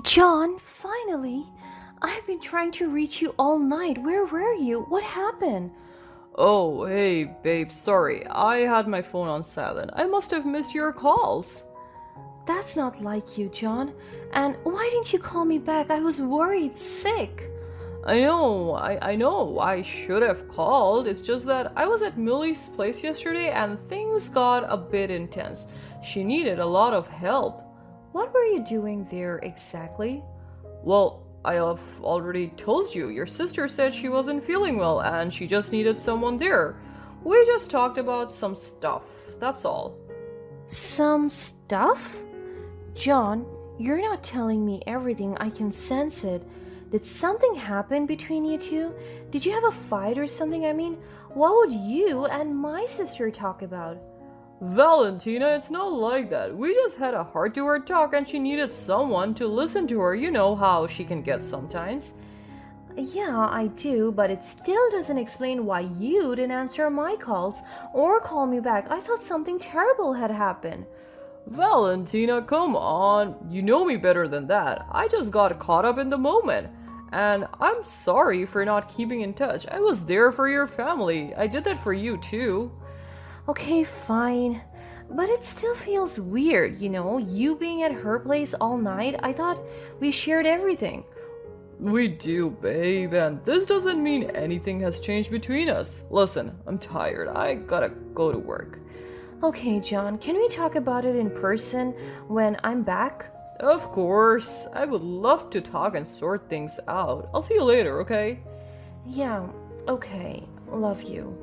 John, finally! I've been trying to reach you all night. Where were you? What happened? Oh, hey, babe, sorry. I had my phone on silent. I must have missed your calls. That's not like you, John. And why didn't you call me back? I was worried, sick. I know, I should have called. It's just that I was at Millie's place yesterday and things got a bit intense. She needed a lot of help. What were you doing there exactly? Well, I have already told you. Your sister said she wasn't feeling well and she just needed someone there. We just talked about some stuff, that's all. Some stuff? John, you're not telling me everything. I can sense it. Did something happen between you two? Did you have a fight or something? I mean, what would you and my sister talk about? Valentina, it's not like that. We just had a heart to heart talk and she needed someone to listen to her. You know how she can get sometimes. Yeah, I do, but it still doesn't explain why you didn't answer my calls or call me back. I thought something terrible had happened. Valentina, come on. You know me better than that. I just got caught up in the moment. And I'm sorry for not keeping in touch. I was there for your family. I did that for you too. Okay, fine. But it still feels weird, you being at her place all night. I thought we shared everything. We do, babe, and this doesn't mean anything has changed between us. Listen, I'm tired. I gotta go to work. Okay, John, can we talk about it in person when I'm back? Of course. I would love to talk and sort things out. I'll see you later, okay? Yeah, okay. Love you.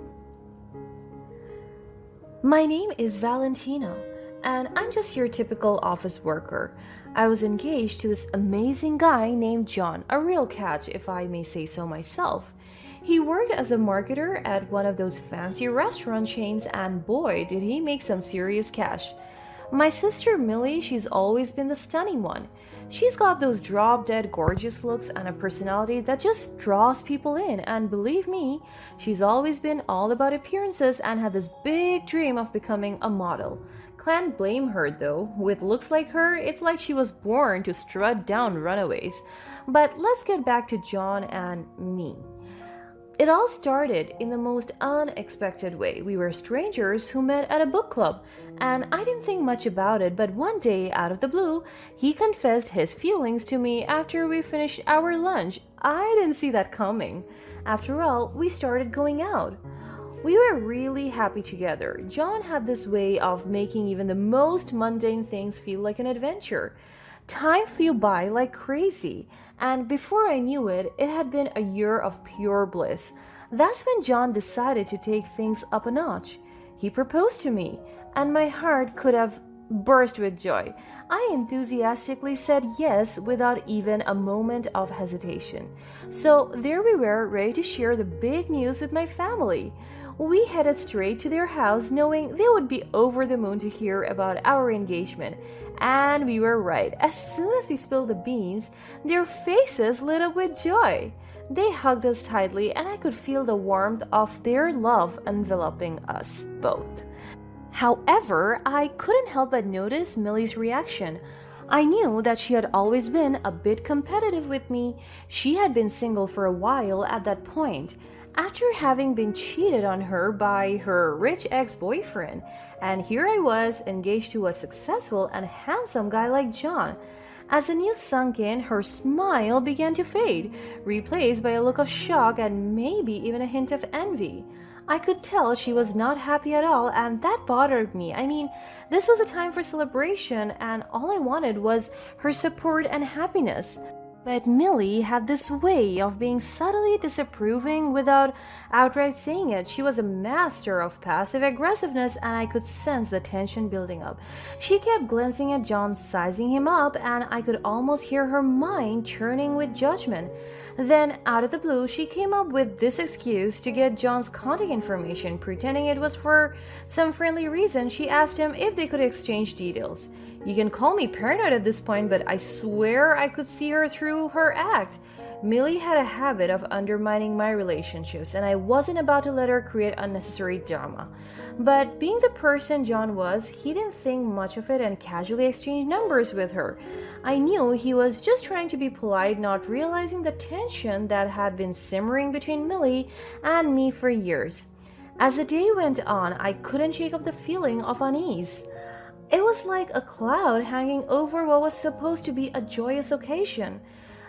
My name is Valentina, and I'm just your typical office worker. I was engaged to this amazing guy named John, a real catch, if I may say so myself. He worked as a marketer at one of those fancy restaurant chains, and boy, did he make some serious cash. My sister Millie, she's always been the stunning one. She's got those drop dead gorgeous looks and a personality that just draws people in, and believe me, she's always been all about appearances and had this big dream of becoming a model. Can't blame her though. With looks like her, it's like she was born to strut down runaways. But let's get back to John and me. It all started in the most unexpected way. We were strangers who met at a book club, and I didn't think much about it, but one day, out of the blue, he confessed his feelings to me after we finished our lunch. I didn't see that coming. After all, we started going out. We were really happy together. John had this way of making even the most mundane things feel like an adventure. Time flew by like crazy, and before I knew it, it had been a year of pure bliss. That's when John decided to take things up a notch. He proposed to me, and my heart could have burst with joy. I enthusiastically said yes without even a moment of hesitation. So there we were, ready to share the big news with my family. We headed straight to their house, knowing they would be over the moon to hear about our engagement. And we were right. As soon as we spilled the beans, their faces lit up with joy. They hugged us tightly, and I could feel the warmth of their love enveloping us both. However, I couldn't help but notice Millie's reaction. I knew that she had always been a bit competitive with me. She had been single for a while at that point, after having been cheated on her by her rich ex-boyfriend, and here I was engaged to a successful and handsome guy like John. As the news sunk in, her smile began to fade, replaced by a look of shock and maybe even a hint of envy. I could tell she was not happy at all, and that bothered me. I mean, this was a time for celebration, and all I wanted was her support and happiness. But Millie had this way of being subtly disapproving without outright saying it. She was a master of passive aggressiveness, and I could sense the tension building up. She kept glancing at John, sizing him up, and I could almost hear her mind churning with judgment. Then, out of the blue, she came up with this excuse to get John's contact information. Pretending it was for some friendly reason, she asked him if they could exchange details. You can call me paranoid at this point, but I swear I could see her through her act. Millie had a habit of undermining my relationships, and I wasn't about to let her create unnecessary drama. But being the person John was, he didn't think much of it and casually exchanged numbers with her. I knew he was just trying to be polite, not realizing the tension that had been simmering between Millie and me for years. As the day went on, I couldn't shake off the feeling of unease. It was like a cloud hanging over what was supposed to be a joyous occasion.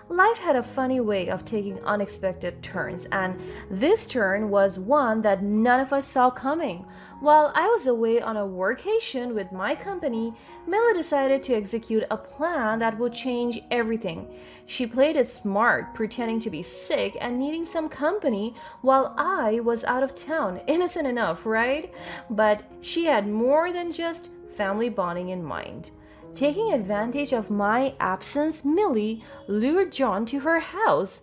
Life had a funny way of taking unexpected turns, and this turn was one that none of us saw coming. While I was away on a workation with my company, Mila decided to execute a plan that would change everything. She played it smart, pretending to be sick and needing some company while I was out of town. Innocent enough, right? But she had more than just family bonding in mind. Taking advantage of my absence, Millie lured John to her house.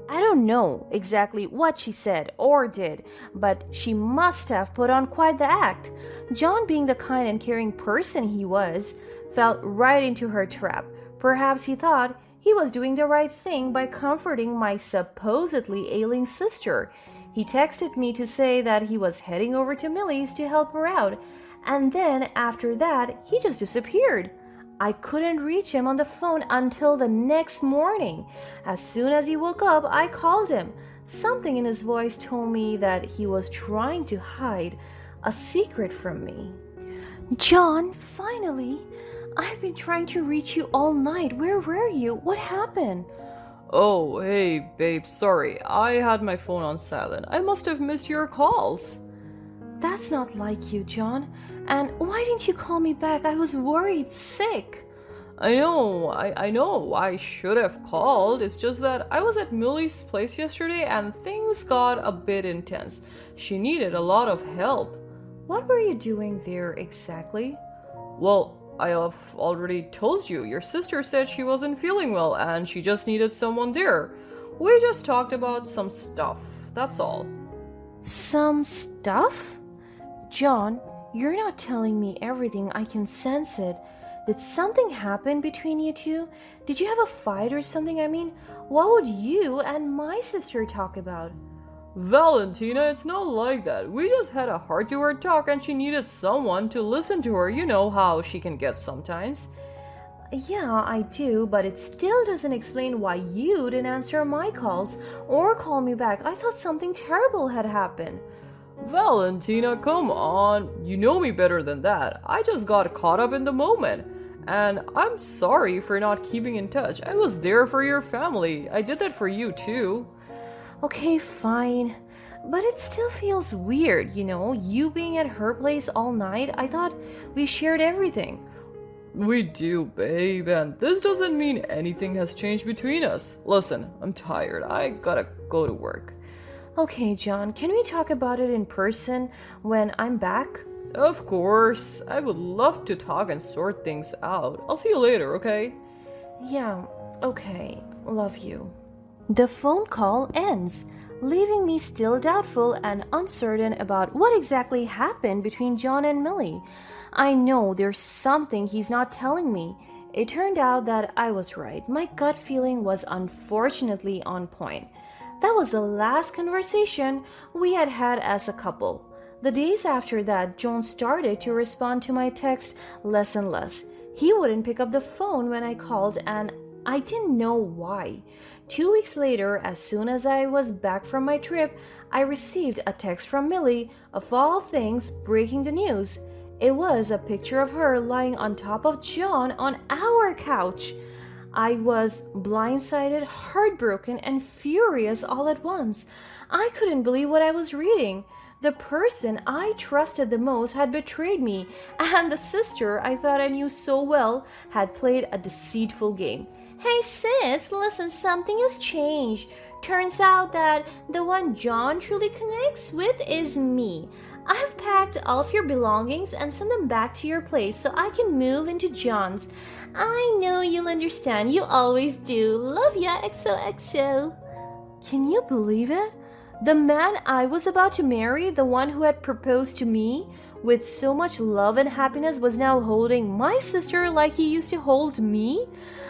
I don't know exactly what she said or did, but she must have put on quite the act. John, being the kind and caring person he was, fell right into her trap. Perhaps he thought he was doing the right thing by comforting my supposedly ailing sister. He texted me to say that he was heading over to Millie's to help her out, and then after that, he just disappeared. I couldn't reach him on the phone until the next morning. As soon as he woke up, I called him. Something in his voice told me that he was trying to hide a secret from me. John, finally! I've been trying to reach you all night. Where were you? What happened? Oh, hey, babe, sorry. I had my phone on silent. I must have missed your calls. That's not like you, John. And why didn't you call me back? I was worried sick. I know, I should have called. It's just that I was at Millie's place yesterday and things got a bit intense. She needed a lot of help. What were you doing there exactly? Well, I have already told you. Your sister said she wasn't feeling well and she just needed someone there. We just talked about some stuff, that's all. Some stuff? John, you're not telling me everything. I can sense it. Did something happen between you two? Did you have a fight or something? I mean, what would you and my sister talk about? Valentina, it's not like that. We just had a heart-to-heart talk and she needed someone to listen to her. You know how she can get sometimes. Yeah, I do, but it still doesn't explain why you didn't answer my calls or call me back. I thought something terrible had happened. Valentina, come on. You know me better than that. I just got caught up in the moment. And I'm sorry for not keeping in touch. I was there for your family. I did that for you too. Okay, fine. But it still feels weird, you being at her place all night. I thought we shared everything. We do, babe, and this doesn't mean anything has changed between us. Listen, I'm tired. I gotta go to work. Okay, John, can we talk about it in person when I'm back? Of course. I would love to talk and sort things out. I'll see you later, okay? Yeah, okay. Love you. The phone call ends, leaving me still doubtful and uncertain about what exactly happened between John and Millie. I know there's something he's not telling me. It turned out that I was right. My gut feeling was unfortunately on point. That was the last conversation we had had as a couple. The days after that, John started to respond to my text less and less. He wouldn't pick up the phone when I called, and I didn't know why. 2 weeks later, as soon as I was back from my trip, I received a text from Millie, of all things, breaking the news. It was a picture of her lying on top of John on our couch. I was blindsided, heartbroken, and furious all at once. I couldn't believe what I was reading. The person I trusted the most had betrayed me, and the sister I thought I knew so well had played a deceitful game. Hey sis, listen, something has changed. Turns out that the one John truly connects with is me. I've packed all of your belongings and sent them back to your place so I can move into John's. I know you'll understand. You always do. Love ya, XOXO. Can you believe it? The man I was about to marry, the one who had proposed to me with so much love and happiness, was now holding my sister like he used to hold me.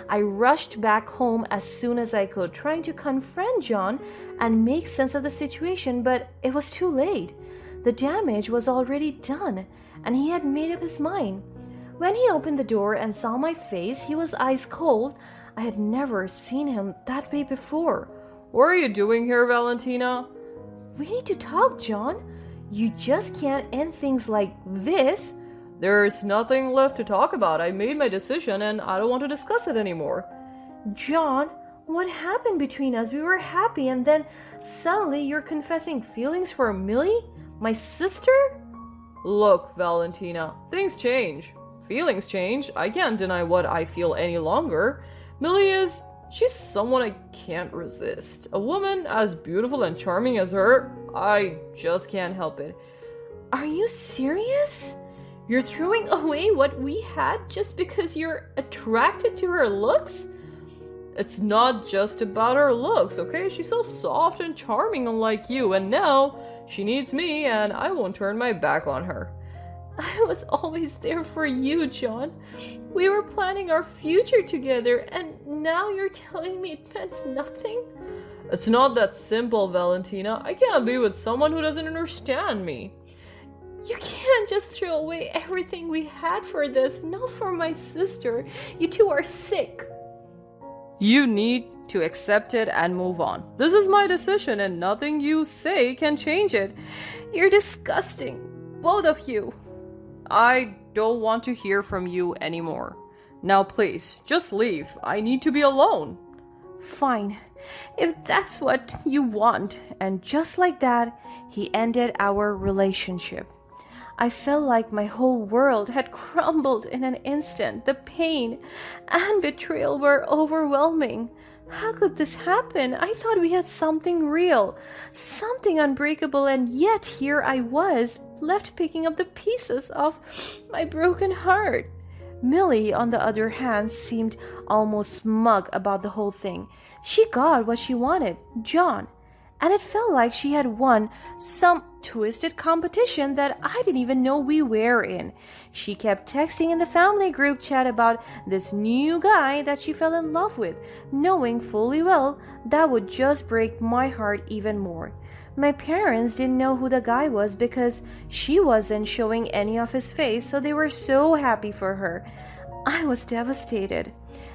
I rushed back home as soon as I could, trying to confront John and make sense of the situation, but it was too late. The damage was already done, and he had made up his mind. When he opened the door and saw my face, he was ice cold. I had never seen him that way before. What are you doing here, Valentina? We need to talk, John. You just can't end things like this. There's nothing left to talk about. I made my decision and I don't want to discuss it anymore. John, what happened between us? We were happy and then suddenly you're confessing feelings for Millie, my sister? Look, Valentina, things change. Feelings change. I can't deny what I feel any longer. She's someone I can't resist. A woman as beautiful and charming as her, I just can't help it. Are you serious? You're throwing away what we had just because you're attracted to her looks? It's not just about her looks, okay? She's so soft and charming, unlike you, and now she needs me, and I won't turn my back on her. I was always there for you, John. We were planning our future together, and now you're telling me it meant nothing? It's not that simple, Valentina. I can't be with someone who doesn't understand me. You can't just throw away everything we had for this, not for my sister. You two are sick. You need to accept it and move on. This is my decision, and nothing you say can change it. You're disgusting, both of you. I don't want to hear from you anymore. Now please, just leave. I need to be alone. Fine, if that's what you want. And just like that, he ended our relationship. I felt like my whole world had crumbled in an instant. The pain and betrayal were overwhelming. How could this happen? I thought we had something real, something unbreakable, and yet here I was, left picking up the pieces of my broken heart. Millie, on the other hand, seemed almost smug about the whole thing. She got what she wanted, John, and it felt like she had won some twisted competition that I didn't even know we were in. She kept texting in the family group chat about this new guy that she fell in love with, knowing fully well that would just break my heart even more. My parents didn't know who the guy was because she wasn't showing any of his face, so they were so happy for her. I was devastated.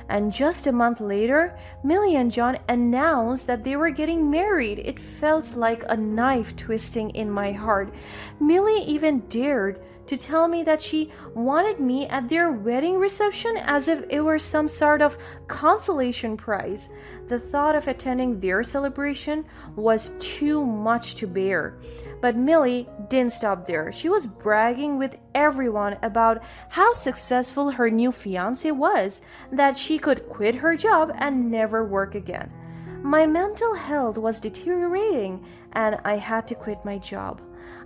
And just a month later, Millie and John announced that they were getting married. It felt like a knife twisting in my heart. Millie even dared to tell me that she wanted me at their wedding reception as if it were some sort of consolation prize. The thought of attending their celebration was too much to bear. But Millie didn't stop there. She was bragging with everyone about how successful her new fiancé was, that she could quit her job and never work again. My mental health was deteriorating, and I had to quit my job.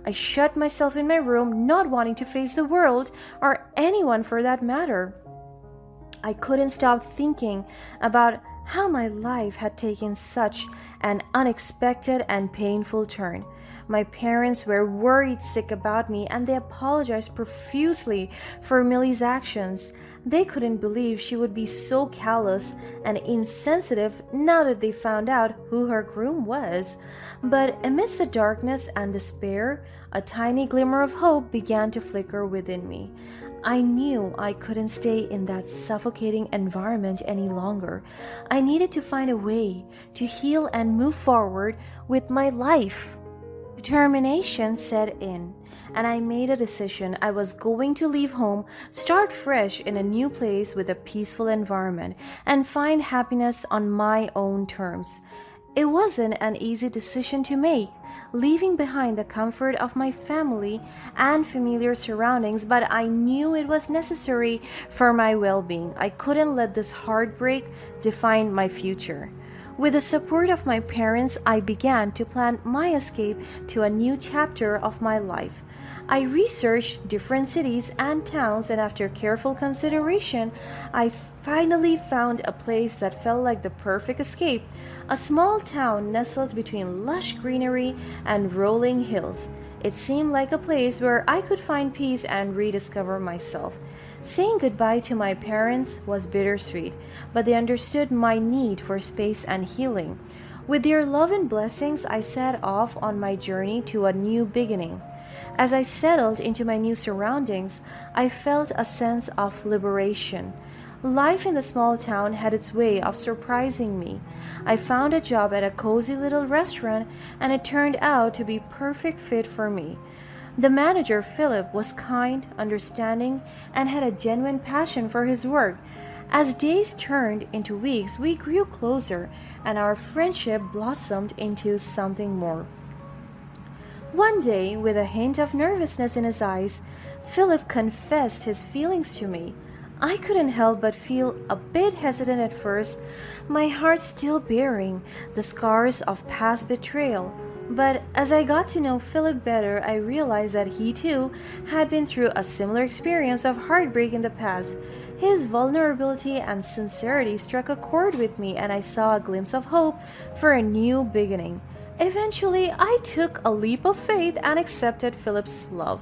I shut myself in my room, not wanting to face the world, or anyone for that matter. I couldn't stop thinking about how my life had taken such an unexpected and painful turn. My parents were worried sick about me, and they apologized profusely for Millie's actions. They couldn't believe she would be so callous and insensitive now that they found out who her groom was. But amidst the darkness and despair, a tiny glimmer of hope began to flicker within me. I knew I couldn't stay in that suffocating environment any longer. I needed to find a way to heal and move forward with my life. Determination set in, and I made a decision. I was going to leave home, start fresh in a new place with a peaceful environment, and find happiness on my own terms. It wasn't an easy decision to make, leaving behind the comfort of my family and familiar surroundings, but I knew it was necessary for my well-being. I couldn't let this heartbreak define my future. With the support of my parents, I began to plan my escape to a new chapter of my life. I researched different cities and towns, and after careful consideration, I finally found a place that felt like the perfect escape, a small town nestled between lush greenery and rolling hills. It seemed like a place where I could find peace and rediscover myself. Saying goodbye to my parents was bittersweet, but they understood my need for space and healing. With their love and blessings, I set off on my journey to a new beginning. As I settled into my new surroundings, I felt a sense of liberation. Life in the small town had its way of surprising me. I found a job at a cozy little restaurant and it turned out to be perfect fit for me. The manager, Philip, was kind, understanding, and had a genuine passion for his work. As days turned into weeks, we grew closer and our friendship blossomed into something more. One day, with a hint of nervousness in his eyes, Philip confessed his feelings to me. I couldn't help but feel a bit hesitant at first, my heart still bearing the scars of past betrayal. But as I got to know Philip better, I realized that he too had been through a similar experience of heartbreak in the past. His vulnerability and sincerity struck a chord with me, and I saw a glimpse of hope for a new beginning. Eventually, I took a leap of faith and accepted Philip's love.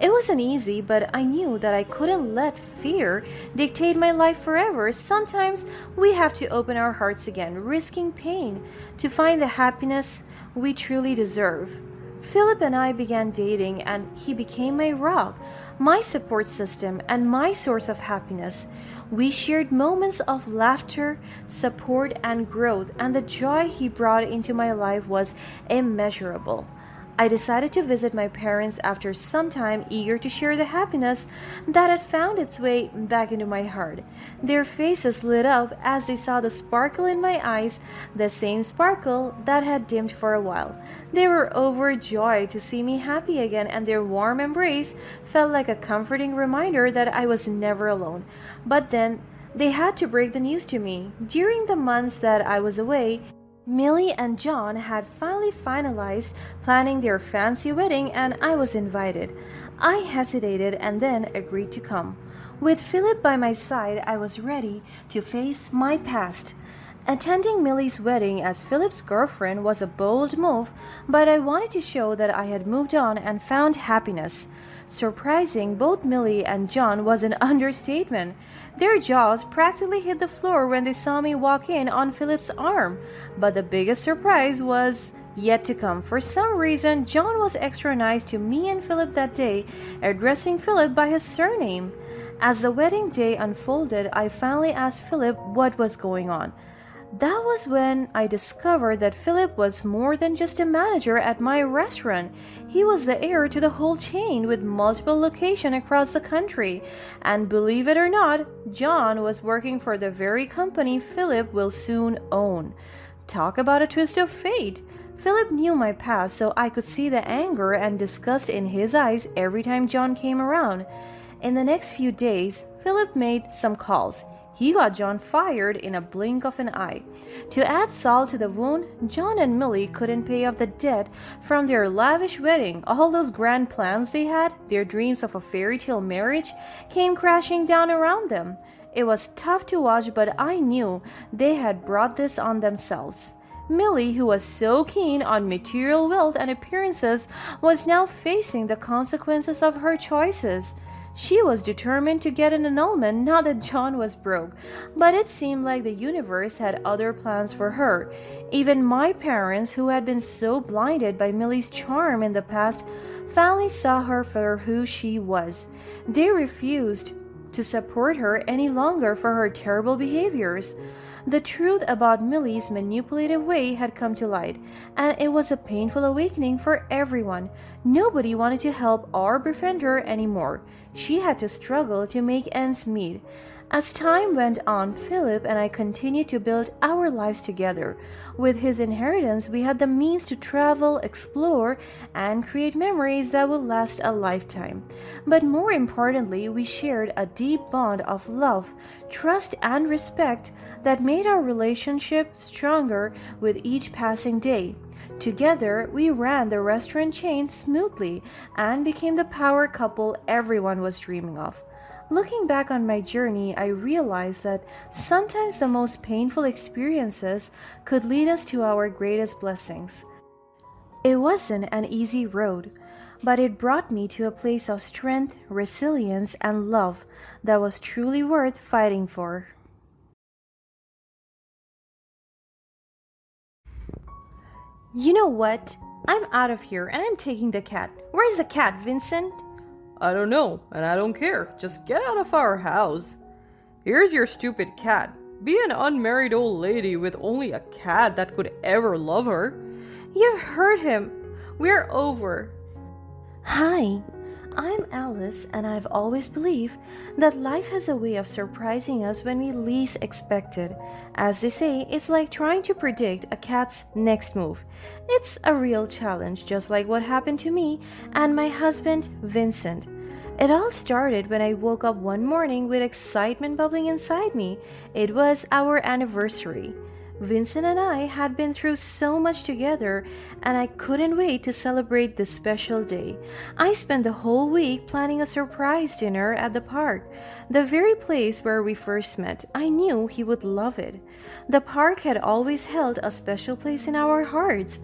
It wasn't easy, but I knew that I couldn't let fear dictate my life forever. Sometimes we have to open our hearts again, risking pain, to find the happiness we truly deserve. Philip and I began dating, and he became my rock, my support system, and my source of happiness. We shared moments of laughter, support, and growth, and the joy he brought into my life was immeasurable. I decided to visit my parents after some time, eager to share the happiness that had found its way back into my heart. Their faces lit up as they saw the sparkle in my eyes, the same sparkle that had dimmed for a while. They were overjoyed to see me happy again, and their warm embrace felt like a comforting reminder that I was never alone. But then they had to break the news to me. During the months that I was away, Millie and John had finally finalized planning their fancy wedding and I was invited. I hesitated and then agreed to come. With Philip by my side, I was ready to face my past. Attending Millie's wedding as Philip's girlfriend was a bold move, but I wanted to show that I had moved on and found happiness. Surprising both Millie and John was an understatement. Their jaws practically hit the floor when they saw me walk in on Philip's arm. But the biggest surprise was yet to come. For some reason, John was extra nice to me and Philip that day, addressing Philip by his surname. As the wedding day unfolded, I finally asked Philip what was going on. That was when I discovered that Philip was more than just a manager at my restaurant. He was the heir to the whole chain with multiple locations across the country. And believe it or not, John was working for the very company Philip will soon own. Talk about a twist of fate. Philip knew my past, so I could see the anger and disgust in his eyes every time John came around. In the next few days, Philip made some calls. He got John fired in a blink of an eye. To add salt to the wound, John and Millie couldn't pay off the debt from their lavish wedding. All those grand plans they had, their dreams of a fairy tale marriage, came crashing down around them. It was tough to watch, but I knew they had brought this on themselves. Millie, who was so keen on material wealth and appearances, was now facing the consequences of her choices. She was determined to get an annulment now that John was broke, but it seemed like the universe had other plans for her. Even my parents, who had been so blinded by Millie's charm in the past, finally saw her for who she was. They refused to support her any longer for her terrible behaviors. The truth about Millie's manipulative way had come to light, and it was a painful awakening for everyone. Nobody wanted to help or befriend her anymore. She had to struggle to make ends meet. As time went on, Philip and I continued to build our lives together. With his inheritance, we had the means to travel, explore, and create memories that would last a lifetime. But more importantly, we shared a deep bond of love, trust, and respect that made our relationship stronger with each passing day. Together, we ran the restaurant chain smoothly and became the power couple everyone was dreaming of. Looking back on my journey, I realized that sometimes the most painful experiences could lead us to our greatest blessings. It wasn't an easy road, but it brought me to a place of strength, resilience, and love that was truly worth fighting for. You know what? I'm out of here and I'm taking the cat. Where's the cat, Vincent? I don't know, and I don't care. Just get out of our house. Here's your stupid cat. Be an unmarried old lady with only a cat that could ever love her. You've heard him. We're over. Hi, I'm Alice, and I've always believed that life has a way of surprising us when we least expect it. As they say, it's like trying to predict a cat's next move. It's a real challenge, just like what happened to me and my husband, Vincent. It all started when I woke up one morning with excitement bubbling inside me. It was our anniversary. Vincent and I had been through so much together, and I couldn't wait to celebrate this special day. I spent the whole week planning a surprise dinner at the park, the very place where we first met. I knew he would love it. The park had always held a special place in our hearts.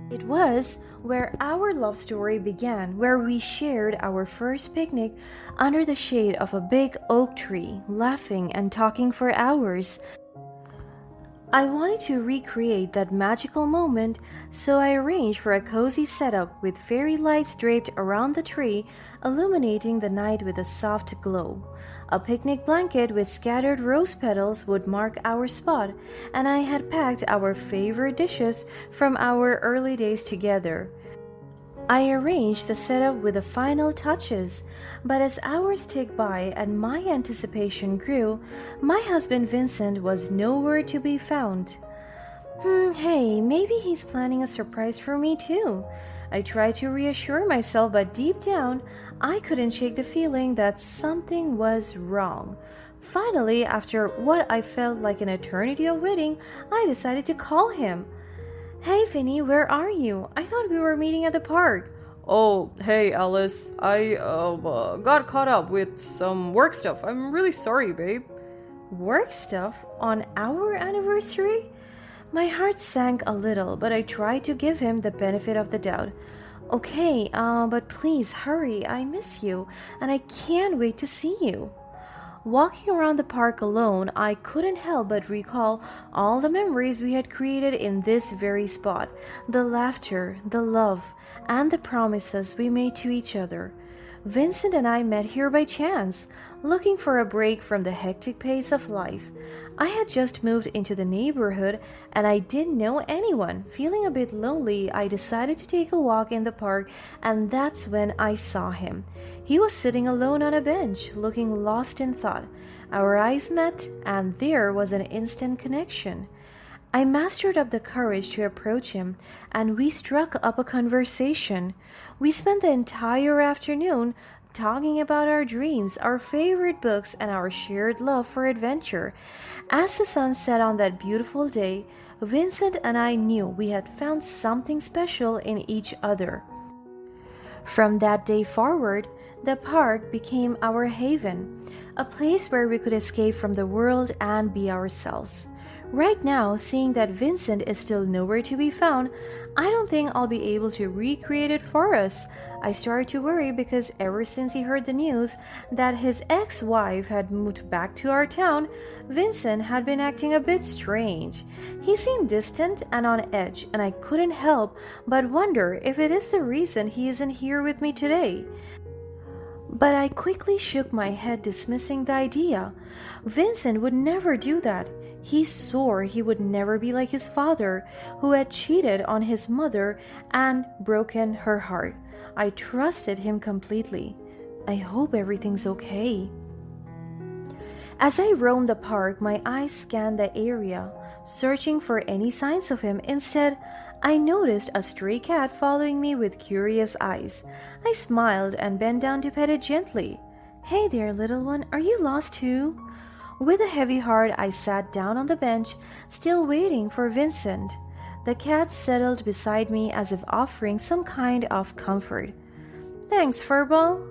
It was where our love story began, where we shared our first picnic under the shade of a big oak tree, laughing and talking for hours. I wanted to recreate that magical moment, so I arranged for a cozy setup with fairy lights draped around the tree, illuminating the night with a soft glow. A picnic blanket with scattered rose petals would mark our spot, and I had packed our favorite dishes from our early days together. I arranged the setup with the final touches, but as hours ticked by and my anticipation grew, my husband Vincent was nowhere to be found. Hey, maybe he's planning a surprise for me too. I tried to reassure myself, but deep down, I couldn't shake the feeling that something was wrong. Finally, after what I felt like an eternity of waiting, I decided to call him. Hey, Vinny, where are you? I thought we were meeting at the park. Oh, hey, Alice. I got caught up with some work stuff. I'm really sorry, babe. Work stuff? On our anniversary? My heart sank a little, but I tried to give him the benefit of the doubt. Okay, but please hurry. I miss you, and I can't wait to see you. Walking around the park alone, I couldn't help but recall all the memories we had created in this very spot, the laughter, the love, and the promises we made to each other. Vincent and I met here by chance, looking for a break from the hectic pace of life. I had just moved into the neighborhood and I didn't know anyone. Feeling a bit lonely, I decided to take a walk in the park, and that's when I saw him. He was sitting alone on a bench, looking lost in thought. Our eyes met, and there was an instant connection. I mustered up the courage to approach him, and we struck up a conversation. We spent the entire afternoon talking about our dreams, our favorite books, and our shared love for adventure. As the sun set on that beautiful day, Vincent and I knew we had found something special in each other. From that day forward, the park became our haven, a place where we could escape from the world and be ourselves. Right now, seeing that Vincent is still nowhere to be found, I don't think I'll be able to recreate it for us. I started to worry because ever since he heard the news that his ex-wife had moved back to our town, Vincent had been acting a bit strange. He seemed distant and on edge, and I couldn't help but wonder if it is the reason he isn't here with me today. But I quickly shook my head, dismissing the idea. Vincent would never do that. He swore he would never be like his father, who had cheated on his mother and broken her heart. I trusted him completely. I hope everything's okay. As I roamed the park, my eyes scanned the area, searching for any signs of him. Instead, I noticed a stray cat following me with curious eyes. I smiled and bent down to pet it gently. Hey there, little one, are you lost too? With a heavy heart, I sat down on the bench, still waiting for Vincent. The cat settled beside me as if offering some kind of comfort. Thanks, Furball.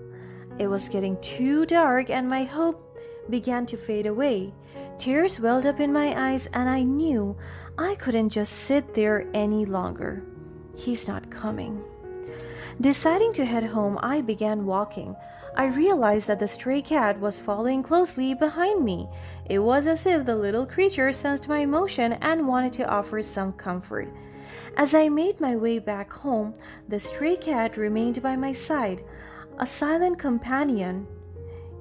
It was getting too dark and my hope began to fade away. Tears welled up in my eyes and I knew I couldn't just sit there any longer. He's not coming. Deciding to head home, I began walking. I realized that the stray cat was following closely behind me. It was as if the little creature sensed my emotion and wanted to offer some comfort. As I made my way back home, the stray cat remained by my side, a silent companion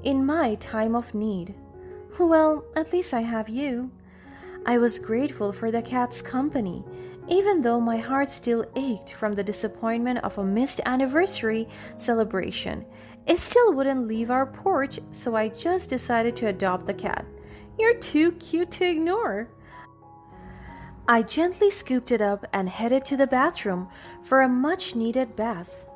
in my time of need. Well, at least I have you. I was grateful for the cat's company, even though my heart still ached from the disappointment of a missed anniversary celebration. It still wouldn't leave our porch, so I just decided to adopt the cat. You're too cute to ignore. I gently scooped it up and headed to the bathroom for a much needed bath.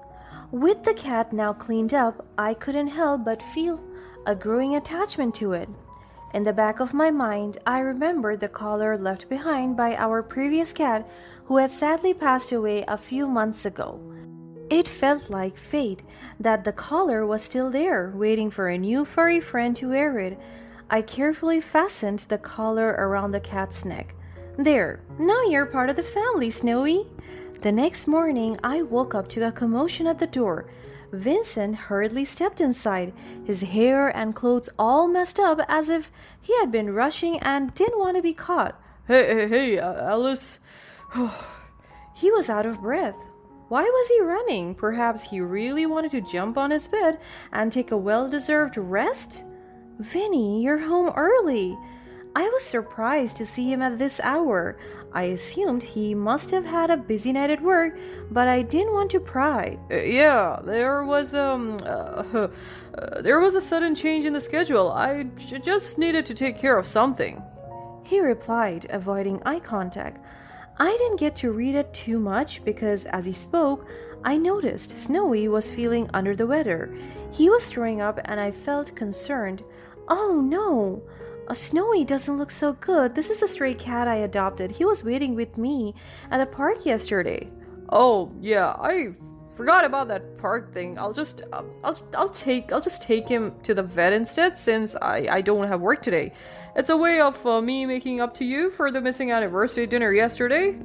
With the cat now cleaned up, I couldn't help but feel a growing attachment to it. In the back of my mind, I remembered the collar left behind by our previous cat who had sadly passed away a few months ago. It felt like fate that the collar was still there, waiting for a new furry friend to wear it. I carefully fastened the collar around the cat's neck. There, now you're part of the family, Snowy. The next morning, I woke up to a commotion at the door. Vincent hurriedly stepped inside, his hair and clothes all messed up as if he had been rushing and didn't want to be caught. Hey, Alice. He was out of breath. Why was he running? Perhaps he really wanted to jump on his bed and take a well-deserved rest? Vinny, you're home early. I was surprised to see him at this hour. I assumed he must have had a busy night at work, but I didn't want to pry. Yeah, there was a sudden change in the schedule. I just needed to take care of something. He replied, avoiding eye contact. I didn't get to read it too much because as he spoke, I noticed Snowy was feeling under the weather. He was throwing up and I felt concerned. Oh no! Snowy doesn't look so good. This is a stray cat I adopted. He was waiting with me at the park yesterday. Oh, yeah, I forgot about that park thing. I'll just take him to the vet instead since I don't have work today. It's a way of me making up to you for the missing anniversary dinner yesterday.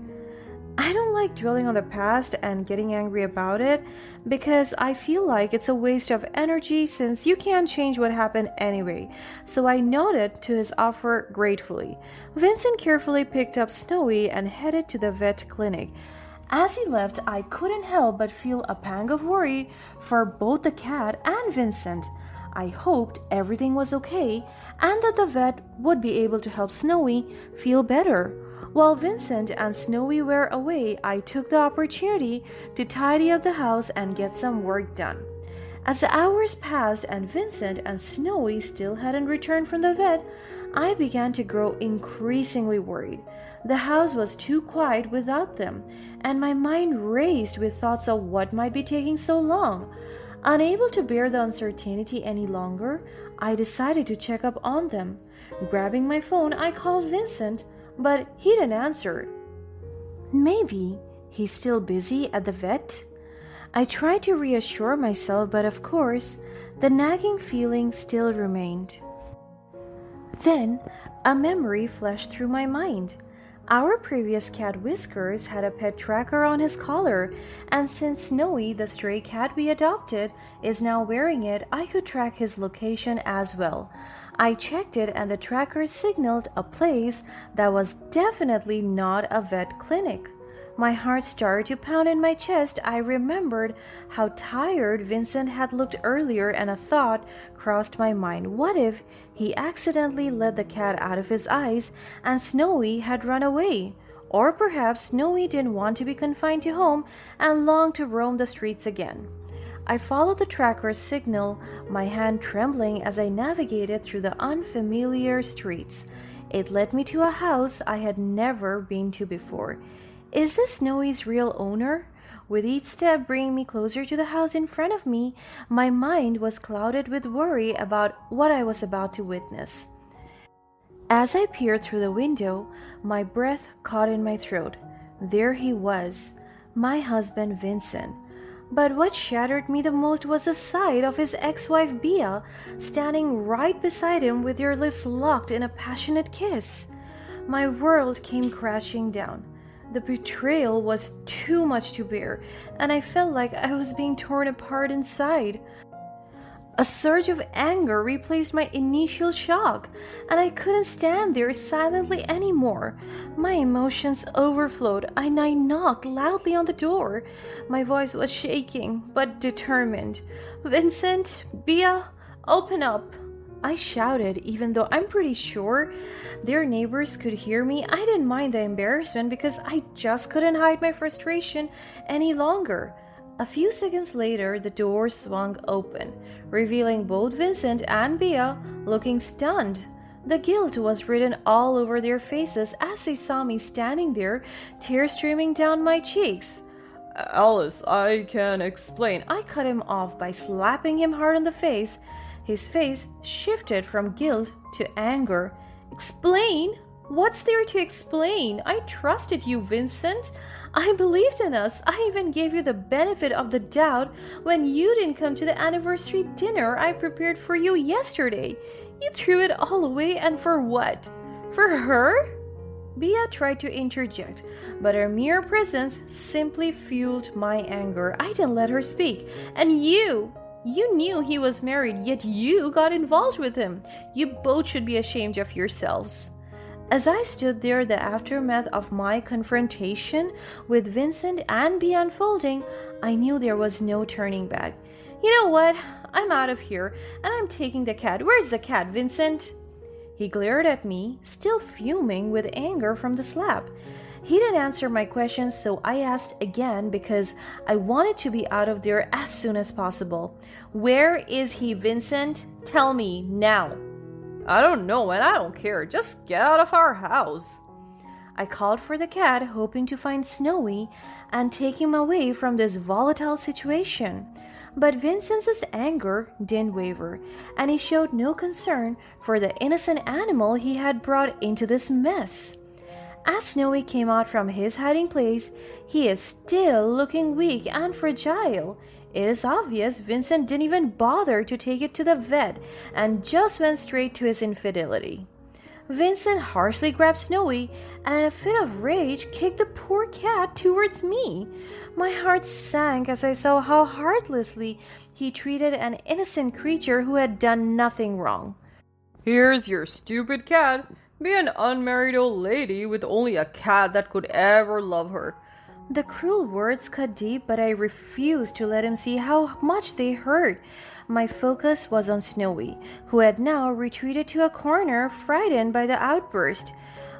I don't like dwelling on the past and getting angry about it because I feel like it's a waste of energy since you can't change what happened anyway. So I nodded to his offer gratefully. Vincent carefully picked up Snowy and headed to the vet clinic. As he left, I couldn't help but feel a pang of worry for both the cat and Vincent. I hoped everything was okay and that the vet would be able to help Snowy feel better. While Vincent and Snowy were away, I took the opportunity to tidy up the house and get some work done. As the hours passed and Vincent and Snowy still hadn't returned from the vet, I began to grow increasingly worried. The house was too quiet without them, and my mind raced with thoughts of what might be taking so long. Unable to bear the uncertainty any longer, I decided to check up on them. Grabbing my phone, I called Vincent, but he didn't answer. Maybe he's still busy at the vet? I tried to reassure myself, but of course, the nagging feeling still remained. Then, a memory flashed through my mind. Our previous cat Whiskers had a pet tracker on his collar, and since Snowy, the stray cat we adopted, is now wearing it, I could track his location as well. I checked it and the tracker signaled a place that was definitely not a vet clinic. My heart started to pound in my chest. I remembered how tired Vincent had looked earlier and a thought crossed my mind. What if he accidentally let the cat out of his eyes and Snowy had run away? Or perhaps Snowy didn't want to be confined to home and longed to roam the streets again. I followed the tracker's signal, my hand trembling as I navigated through the unfamiliar streets. It led me to a house I had never been to before. Is this Snowy's real owner? With each step bringing me closer to the house in front of me, my mind was clouded with worry about what I was about to witness. As I peered through the window, my breath caught in my throat. There he was, my husband Vincent. But what shattered me the most was the sight of his ex-wife Bea standing right beside him with their lips locked in a passionate kiss. My world came crashing down. The betrayal was too much to bear, and I felt like I was being torn apart inside. A surge of anger replaced my initial shock, and I couldn't stand there silently anymore. My emotions overflowed, and I knocked loudly on the door. My voice was shaking, but determined. "Vincent, Bia, open up!" I shouted, even though I'm pretty sure their neighbors could hear me. I didn't mind the embarrassment because I just couldn't hide my frustration any longer. A few seconds later, the door swung open, revealing both Vincent and Bea looking stunned. The guilt was written all over their faces as they saw me standing there, tears streaming down my cheeks. Alice, I can explain. I cut him off by slapping him hard on the face. His face shifted from guilt to anger. "Explain? What's there to explain? I trusted you, Vincent. I believed in us. I even gave you the benefit of the doubt when you didn't come to the anniversary dinner I prepared for you yesterday. You threw it all away, and for what? For her?" Bea tried to interject, but her mere presence simply fueled my anger. I didn't let her speak. "And you knew he was married, yet you got involved with him. You both should be ashamed of yourselves." As I stood there, the aftermath of my confrontation with Vincent and Bea unfolding, I knew there was no turning back. "You know what? I'm out of here, and I'm taking the cat. Where's the cat, Vincent?" He glared at me, still fuming with anger from the slap. He didn't answer my questions, so I asked again because I wanted to be out of there as soon as possible. "Where is he, Vincent? Tell me now." I don't know, and I don't care. Just get out of our house. I called for the cat, hoping to find Snowy and take him away from this volatile situation. But Vincent's anger didn't waver, and he showed no concern for the innocent animal he had brought into this mess. As Snowy came out from his hiding place, he is still looking weak and fragile. It is obvious Vincent didn't even bother to take it to the vet and just went straight to his infidelity. Vincent harshly grabbed Snowy and in a fit of rage kicked the poor cat towards me. My heart sank as I saw how heartlessly he treated an innocent creature who had done nothing wrong. "Here's your stupid cat. Be an unmarried old lady with only a cat that could ever love her." The cruel words cut deep, but I refused to let him see how much they hurt. My focus was on Snowy, who had now retreated to a corner, frightened by the outburst.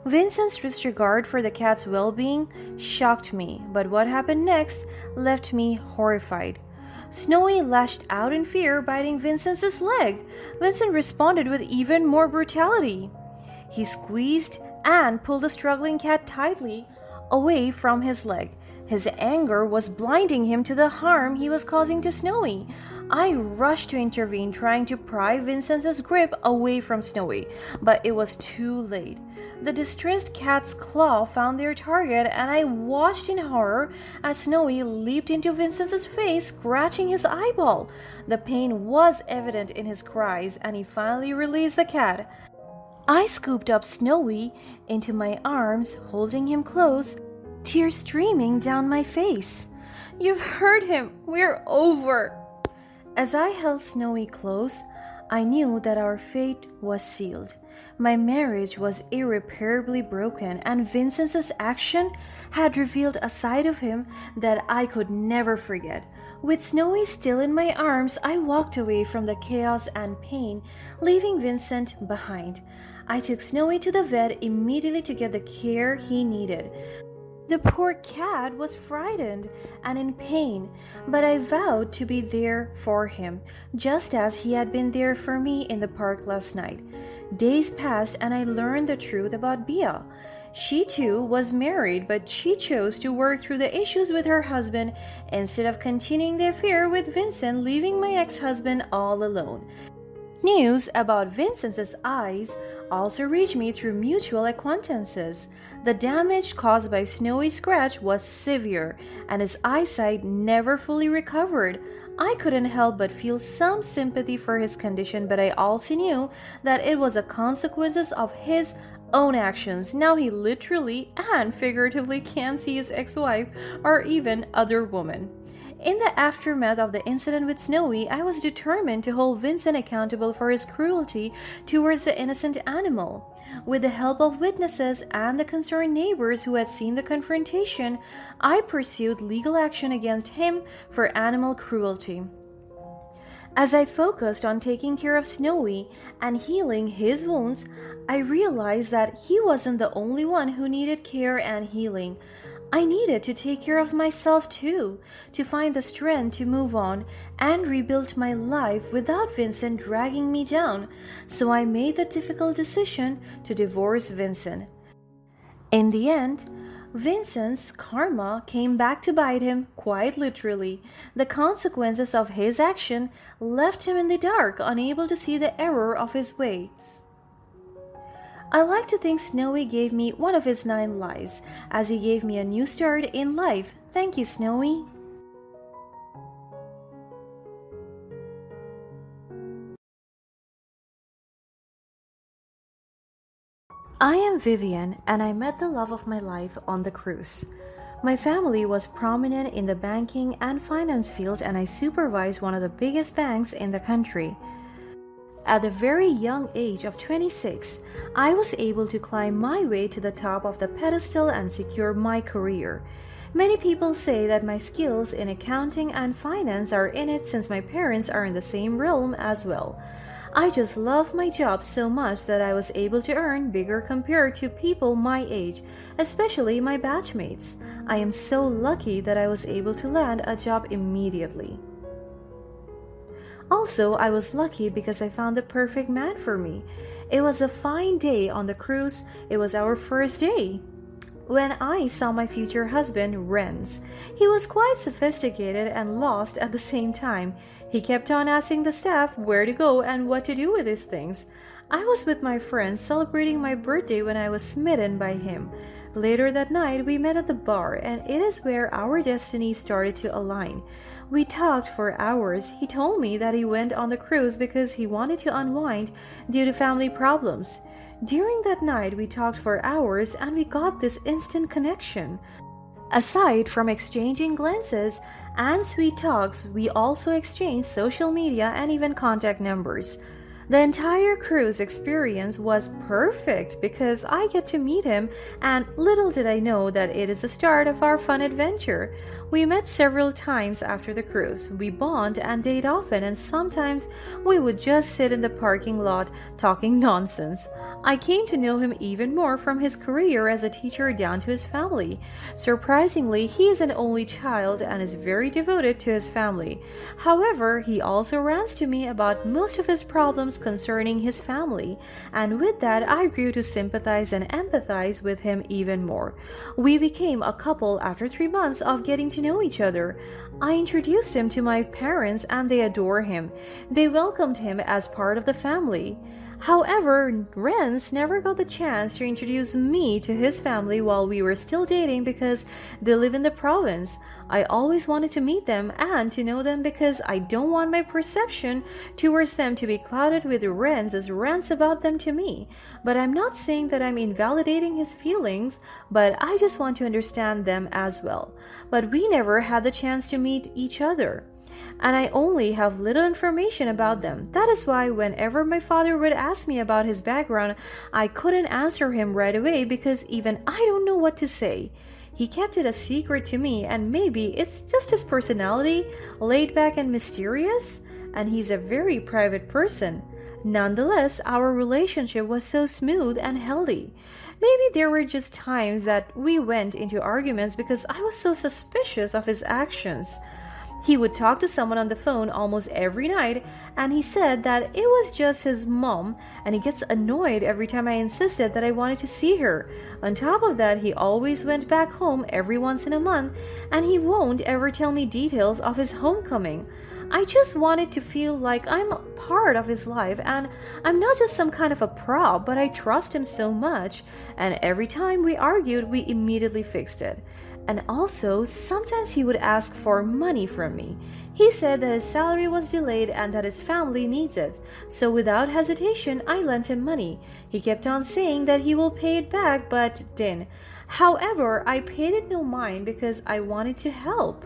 Vincent's disregard for the cat's well-being shocked me, but what happened next left me horrified. Snowy lashed out in fear, biting Vincent's leg. Vincent responded with even more brutality. He squeezed and pulled the struggling cat tightly away from his leg. His anger was blinding him to the harm he was causing to Snowy. I rushed to intervene, trying to pry Vincent's grip away from Snowy, but it was too late. The distressed cat's claw found their target, and I watched in horror as Snowy leaped into Vincent's face, scratching his eyeball. The pain was evident in his cries, and he finally released the cat. I scooped up Snowy into my arms, holding him close, tears streaming down my face. "You've hurt him. We're over." As I held Snowy close, I knew that our fate was sealed. My marriage was irreparably broken, and Vincent's action had revealed a side of him that I could never forget. With Snowy still in my arms, I walked away from the chaos and pain, leaving Vincent behind. I took Snowy to the vet immediately to get the care he needed. The poor cat was frightened and in pain, but I vowed to be there for him, just as he had been there for me in the park last night. Days passed and I learned the truth about Bea. She too was married, but she chose to work through the issues with her husband instead of continuing the affair with Vincent, leaving my ex-husband all alone. News about Vincent's eyes also reached me through mutual acquaintances. The damage caused by Snowy's scratch was severe, and his eyesight never fully recovered. I couldn't help but feel some sympathy for his condition, but I also knew that it was a consequence of his own actions. Now he literally and figuratively can't see his ex-wife or even other women. In the aftermath of the incident with Snowy, I was determined to hold Vincent accountable for his cruelty towards the innocent animal. With the help of witnesses and the concerned neighbors who had seen the confrontation, I pursued legal action against him for animal cruelty. As I focused on taking care of Snowy and healing his wounds, I realized that he wasn't the only one who needed care and healing. I needed to take care of myself too, to find the strength to move on and rebuild my life without Vincent dragging me down. So I made the difficult decision to divorce Vincent. In the end, Vincent's karma came back to bite him, quite literally. The consequences of his action left him in the dark, unable to see the error of his ways. I like to think Snowy gave me one of his 9 lives, as he gave me a new start in life. Thank you, Snowy. I am Vivian, and I met the love of my life on the cruise. My family was prominent in the banking and finance field, and I supervised one of the biggest banks in the country. At the very young age of 26, I was able to climb my way to the top of the pedestal and secure my career. Many people say that my skills in accounting and finance are in it since my parents are in the same realm as well. I just love my job so much that I was able to earn bigger compared to people my age, especially my batchmates. I am so lucky that I was able to land a job immediately. Also, I was lucky because I found the perfect man for me. It was a fine day on the cruise. It was our first day. When I saw my future husband, Renz, he was quite sophisticated and lost at the same time. He kept on asking the staff where to go and what to do with his things. I was with my friends celebrating my birthday when I was smitten by him. Later that night, we met at the bar, and it is where our destinies started to align. We talked for hours. He told me that he went on the cruise because he wanted to unwind due to family problems. During that night, we talked for hours and we got this instant connection. Aside from exchanging glances and sweet talks, we also exchanged social media and even contact numbers. The entire cruise experience was perfect because I get to meet him, and little did I know that it is the start of our fun adventure. We met several times after the cruise. We bond and date often, and sometimes we would just sit in the parking lot talking nonsense. I came to know him even more from his career as a teacher down to his family. Surprisingly, he is an only child and is very devoted to his family. However, he also rants to me about most of his problems concerning his family, and with that I grew to sympathize and empathize with him even more. We became a couple after 3 months of getting to know each other. I introduced him to my parents and they adore him. They welcomed him as part of the family. However, Renz never got the chance to introduce me to his family while we were still dating because they live in the province. I always wanted to meet them and to know them because I don't want my perception towards them to be clouded with Renz's rants about them to me. But I'm not saying that I'm invalidating his feelings, but I just want to understand them as well. But we never had the chance to meet each other, and I only have little information about them. That is why whenever my father would ask me about his background, I couldn't answer him right away because even I don't know what to say. He kept it a secret to me, and maybe it's just his personality, laid back and mysterious, and he's a very private person. Nonetheless, our relationship was so smooth and healthy. Maybe there were just times that we went into arguments because I was so suspicious of his actions. He would talk to someone on the phone almost every night, and he said that it was just his mom, and he gets annoyed every time I insisted that I wanted to see her. On top of that, he always went back home every once in a month, and he won't ever tell me details of his homecoming. I just wanted to feel like I'm a part of his life, and I'm not just some kind of a prop, but I trust him so much, and every time we argued, we immediately fixed it. And also, sometimes he would ask for money from me. He said that his salary was delayed and that his family needs it. So without hesitation, I lent him money. He kept on saying that he will pay it back, but didn't. However, I paid it no mind because I wanted to help.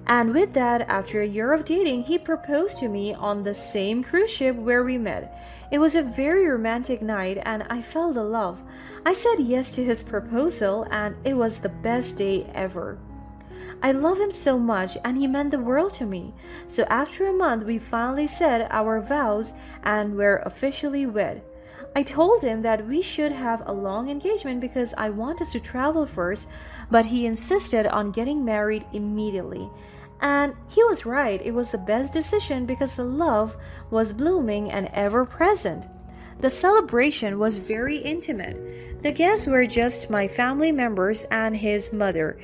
And with that, after a year of dating, he proposed to me on the same cruise ship where we met. It was a very romantic night and I felt the love. I said yes to his proposal and it was the best day ever. I love him so much and he meant the world to me. So after a month, we finally said our vows and were officially wed. I told him that we should have a long engagement because I want us to travel first, but he insisted on getting married immediately. And he was right, it was the best decision because the love was blooming and ever present. The celebration was very intimate. The guests were just my family members and his mother,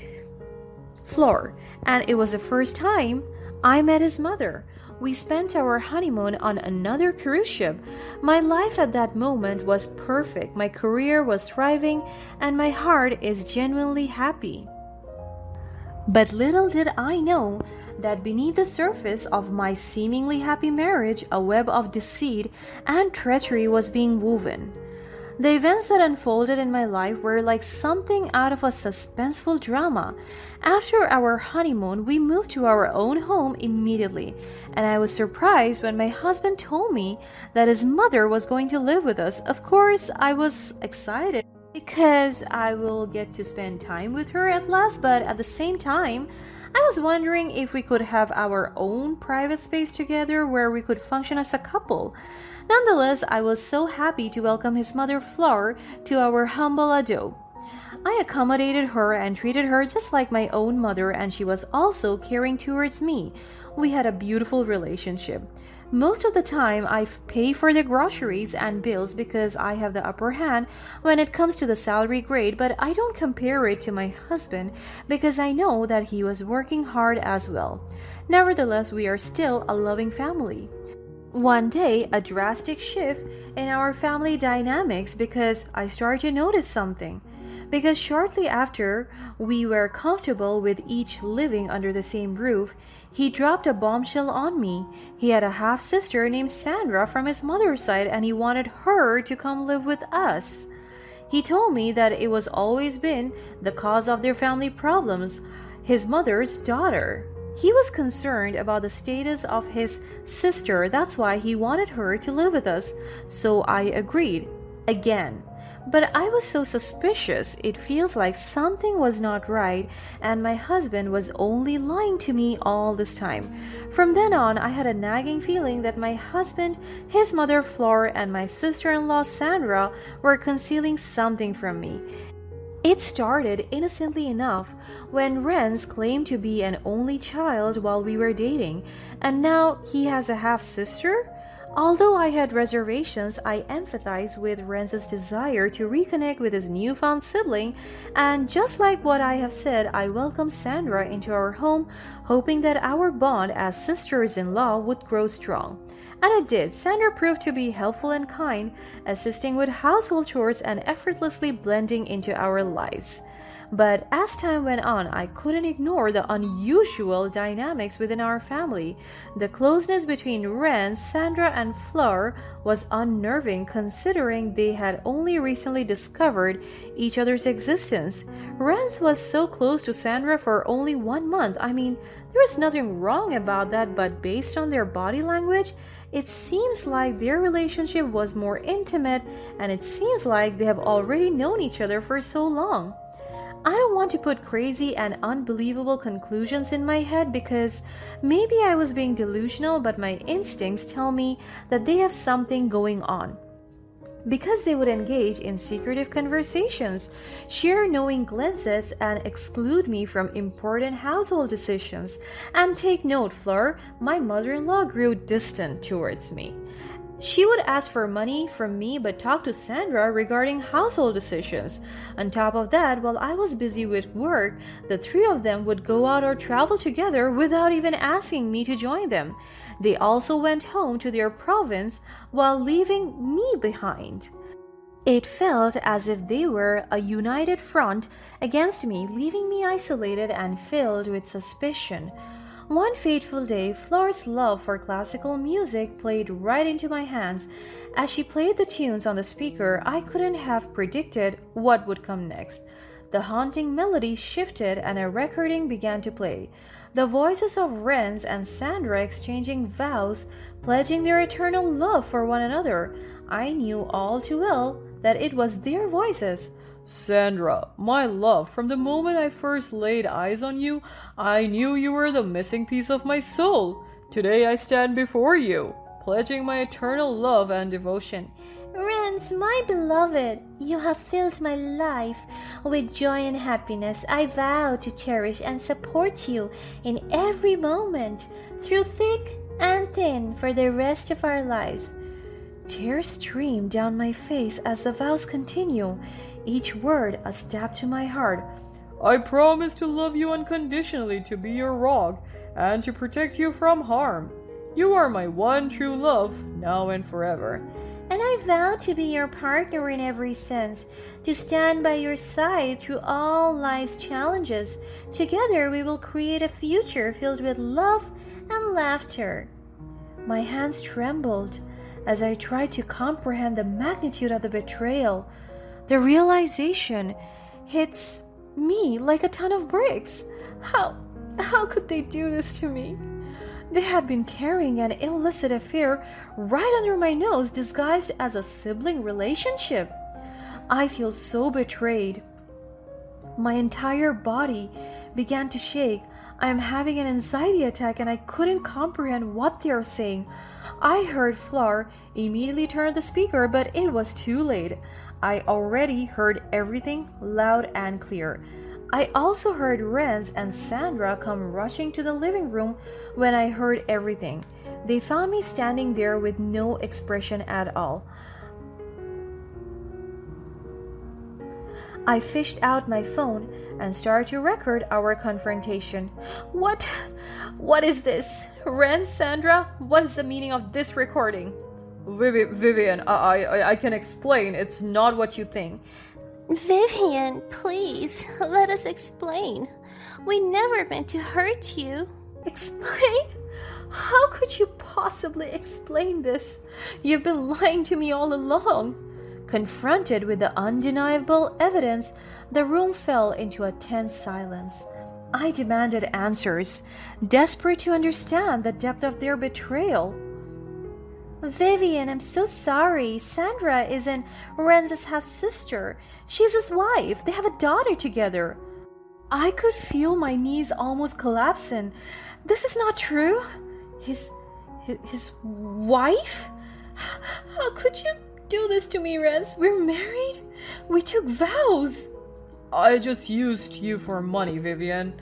Flor, and it was the first time I met his mother. We spent our honeymoon on another cruise ship. My life at that moment was perfect, my career was thriving, and my heart is genuinely happy. But little did I know that beneath the surface of my seemingly happy marriage, a web of deceit and treachery was being woven. The events that unfolded in my life were like something out of a suspenseful drama. After our honeymoon, we moved to our own home immediately, and I was surprised when my husband told me that his mother was going to live with us. Of course, I was excited because I will get to spend time with her at last, but at the same time, I was wondering if we could have our own private space together where we could function as a couple. Nonetheless, I was so happy to welcome his mother Fleur to our humble abode. I accommodated her and treated her just like my own mother, and she was also caring towards me. We had a beautiful relationship. Most of the time, I pay for the groceries and bills because I have the upper hand when it comes to the salary grade, but I don't compare it to my husband because I know that he was working hard as well. Nevertheless, we are still a loving family. One day, a drastic shift in our family dynamics because I started to notice something. Because shortly after we were comfortable with each living under the same roof, he dropped a bombshell on me. He had a half sister named Sandra from his mother's side and he wanted her to come live with us. He told me that it was always been the cause of their family problems, his mother's daughter. He was concerned about the status of his sister, that's why he wanted her to live with us. So I agreed. Again. But I was so suspicious, it feels like something was not right, and my husband was only lying to me all this time. From then on, I had a nagging feeling that my husband, his mother Flor, and my sister-in-law Sandra were concealing something from me. It started innocently enough when Renz claimed to be an only child while we were dating, and now he has a half-sister? Although I had reservations, I empathized with Renz's desire to reconnect with his newfound sibling, and just like what I have said, I welcomed Sandra into our home, hoping that our bond as sisters-in-law would grow strong. And it did. Sandra proved to be helpful and kind, assisting with household chores and effortlessly blending into our lives. But as time went on, I couldn't ignore the unusual dynamics within our family. The closeness between Ren, Sandra, and Fleur was unnerving considering they had only recently discovered each other's existence. Ren was so close to Sandra for only 1 month. I mean, there is nothing wrong about that, but based on their body language, it seems like their relationship was more intimate, and it seems like they have already known each other for so long. I don't want to put crazy and unbelievable conclusions in my head because maybe I was being delusional, but my instincts tell me that they have something going on. Because they would engage in secretive conversations, share knowing glances, and exclude me from important household decisions. And take note, Fleur, my mother-in-law grew distant towards me. She would ask for money from me but talk to Sandra regarding household decisions. On top of that, while I was busy with work, the three of them would go out or travel together without even asking me to join them. They also went home to their province while leaving me behind. It felt as if they were a united front against me, leaving me isolated and filled with suspicion. One fateful day, Flora's love for classical music played right into my hands. As she played the tunes on the speaker, I couldn't have predicted what would come next. The haunting melody shifted and a recording began to play. The voices of Renz and Sandra exchanging vows, pledging their eternal love for one another. I knew all too well that it was their voices. Sandra, my love, from the moment I first laid eyes on you, I knew you were the missing piece of my soul. Today I stand before you, pledging my eternal love and devotion. Renz, my beloved, you have filled my life with joy and happiness. I vow to cherish and support you in every moment, through thick and thin, for the rest of our lives. Tears stream down my face as the vows continue, each word a stab to my heart. I promise to love you unconditionally, to be your rock, and to protect you from harm. You are my one true love, now and forever. And I vow to be your partner in every sense, to stand by your side through all life's challenges. Together we will create a future filled with love and laughter. My hands trembled as I tried to comprehend the magnitude of the betrayal. The realization hits me like a ton of bricks. How could they do this to me? They had been carrying an illicit affair right under my nose, disguised as a sibling relationship. I feel so betrayed. My entire body began to shake. I am having an anxiety attack and I couldn't comprehend what they are saying. I heard Fleur immediately turn the speaker, but it was too late. I already heard everything loud and clear. I also heard Renz and Sandra come rushing to the living room when I heard everything. They found me standing there with no expression at all. I fished out my phone and started to record our confrontation. What is this? Renz, Sandra, what is the meaning of this recording? Vivian, I can explain. It's not what you think. Vivian, please, let us explain. We never meant to hurt you. Explain? How could you possibly explain this? You've been lying to me all along. Confronted with the undeniable evidence, the room fell into a tense silence. I demanded answers, desperate to understand the depth of their betrayal. Vivian, I'm so sorry. Sandra isn't Renz's half-sister. She's his wife. They have a daughter together. I could feel my knees almost collapsing. This is not true. His wife? How could you do this to me, Renz? We're married. We took vows. I just used you for money, Vivian.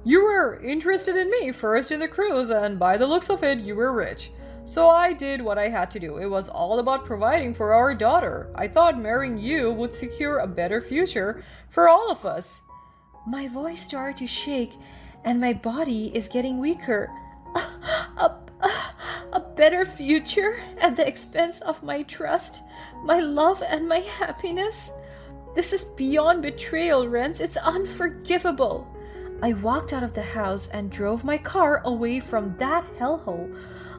You were interested in me first in the cruise, and by the looks of it, you were rich. So I did what I had to do. It was all about providing for our daughter. I thought marrying you would secure a better future for all of us. My voice started to shake and my body is getting weaker. A better future at the expense of my trust, my love, and my happiness? This is beyond betrayal, Renz. It's unforgivable. I walked out of the house and drove my car away from that hellhole.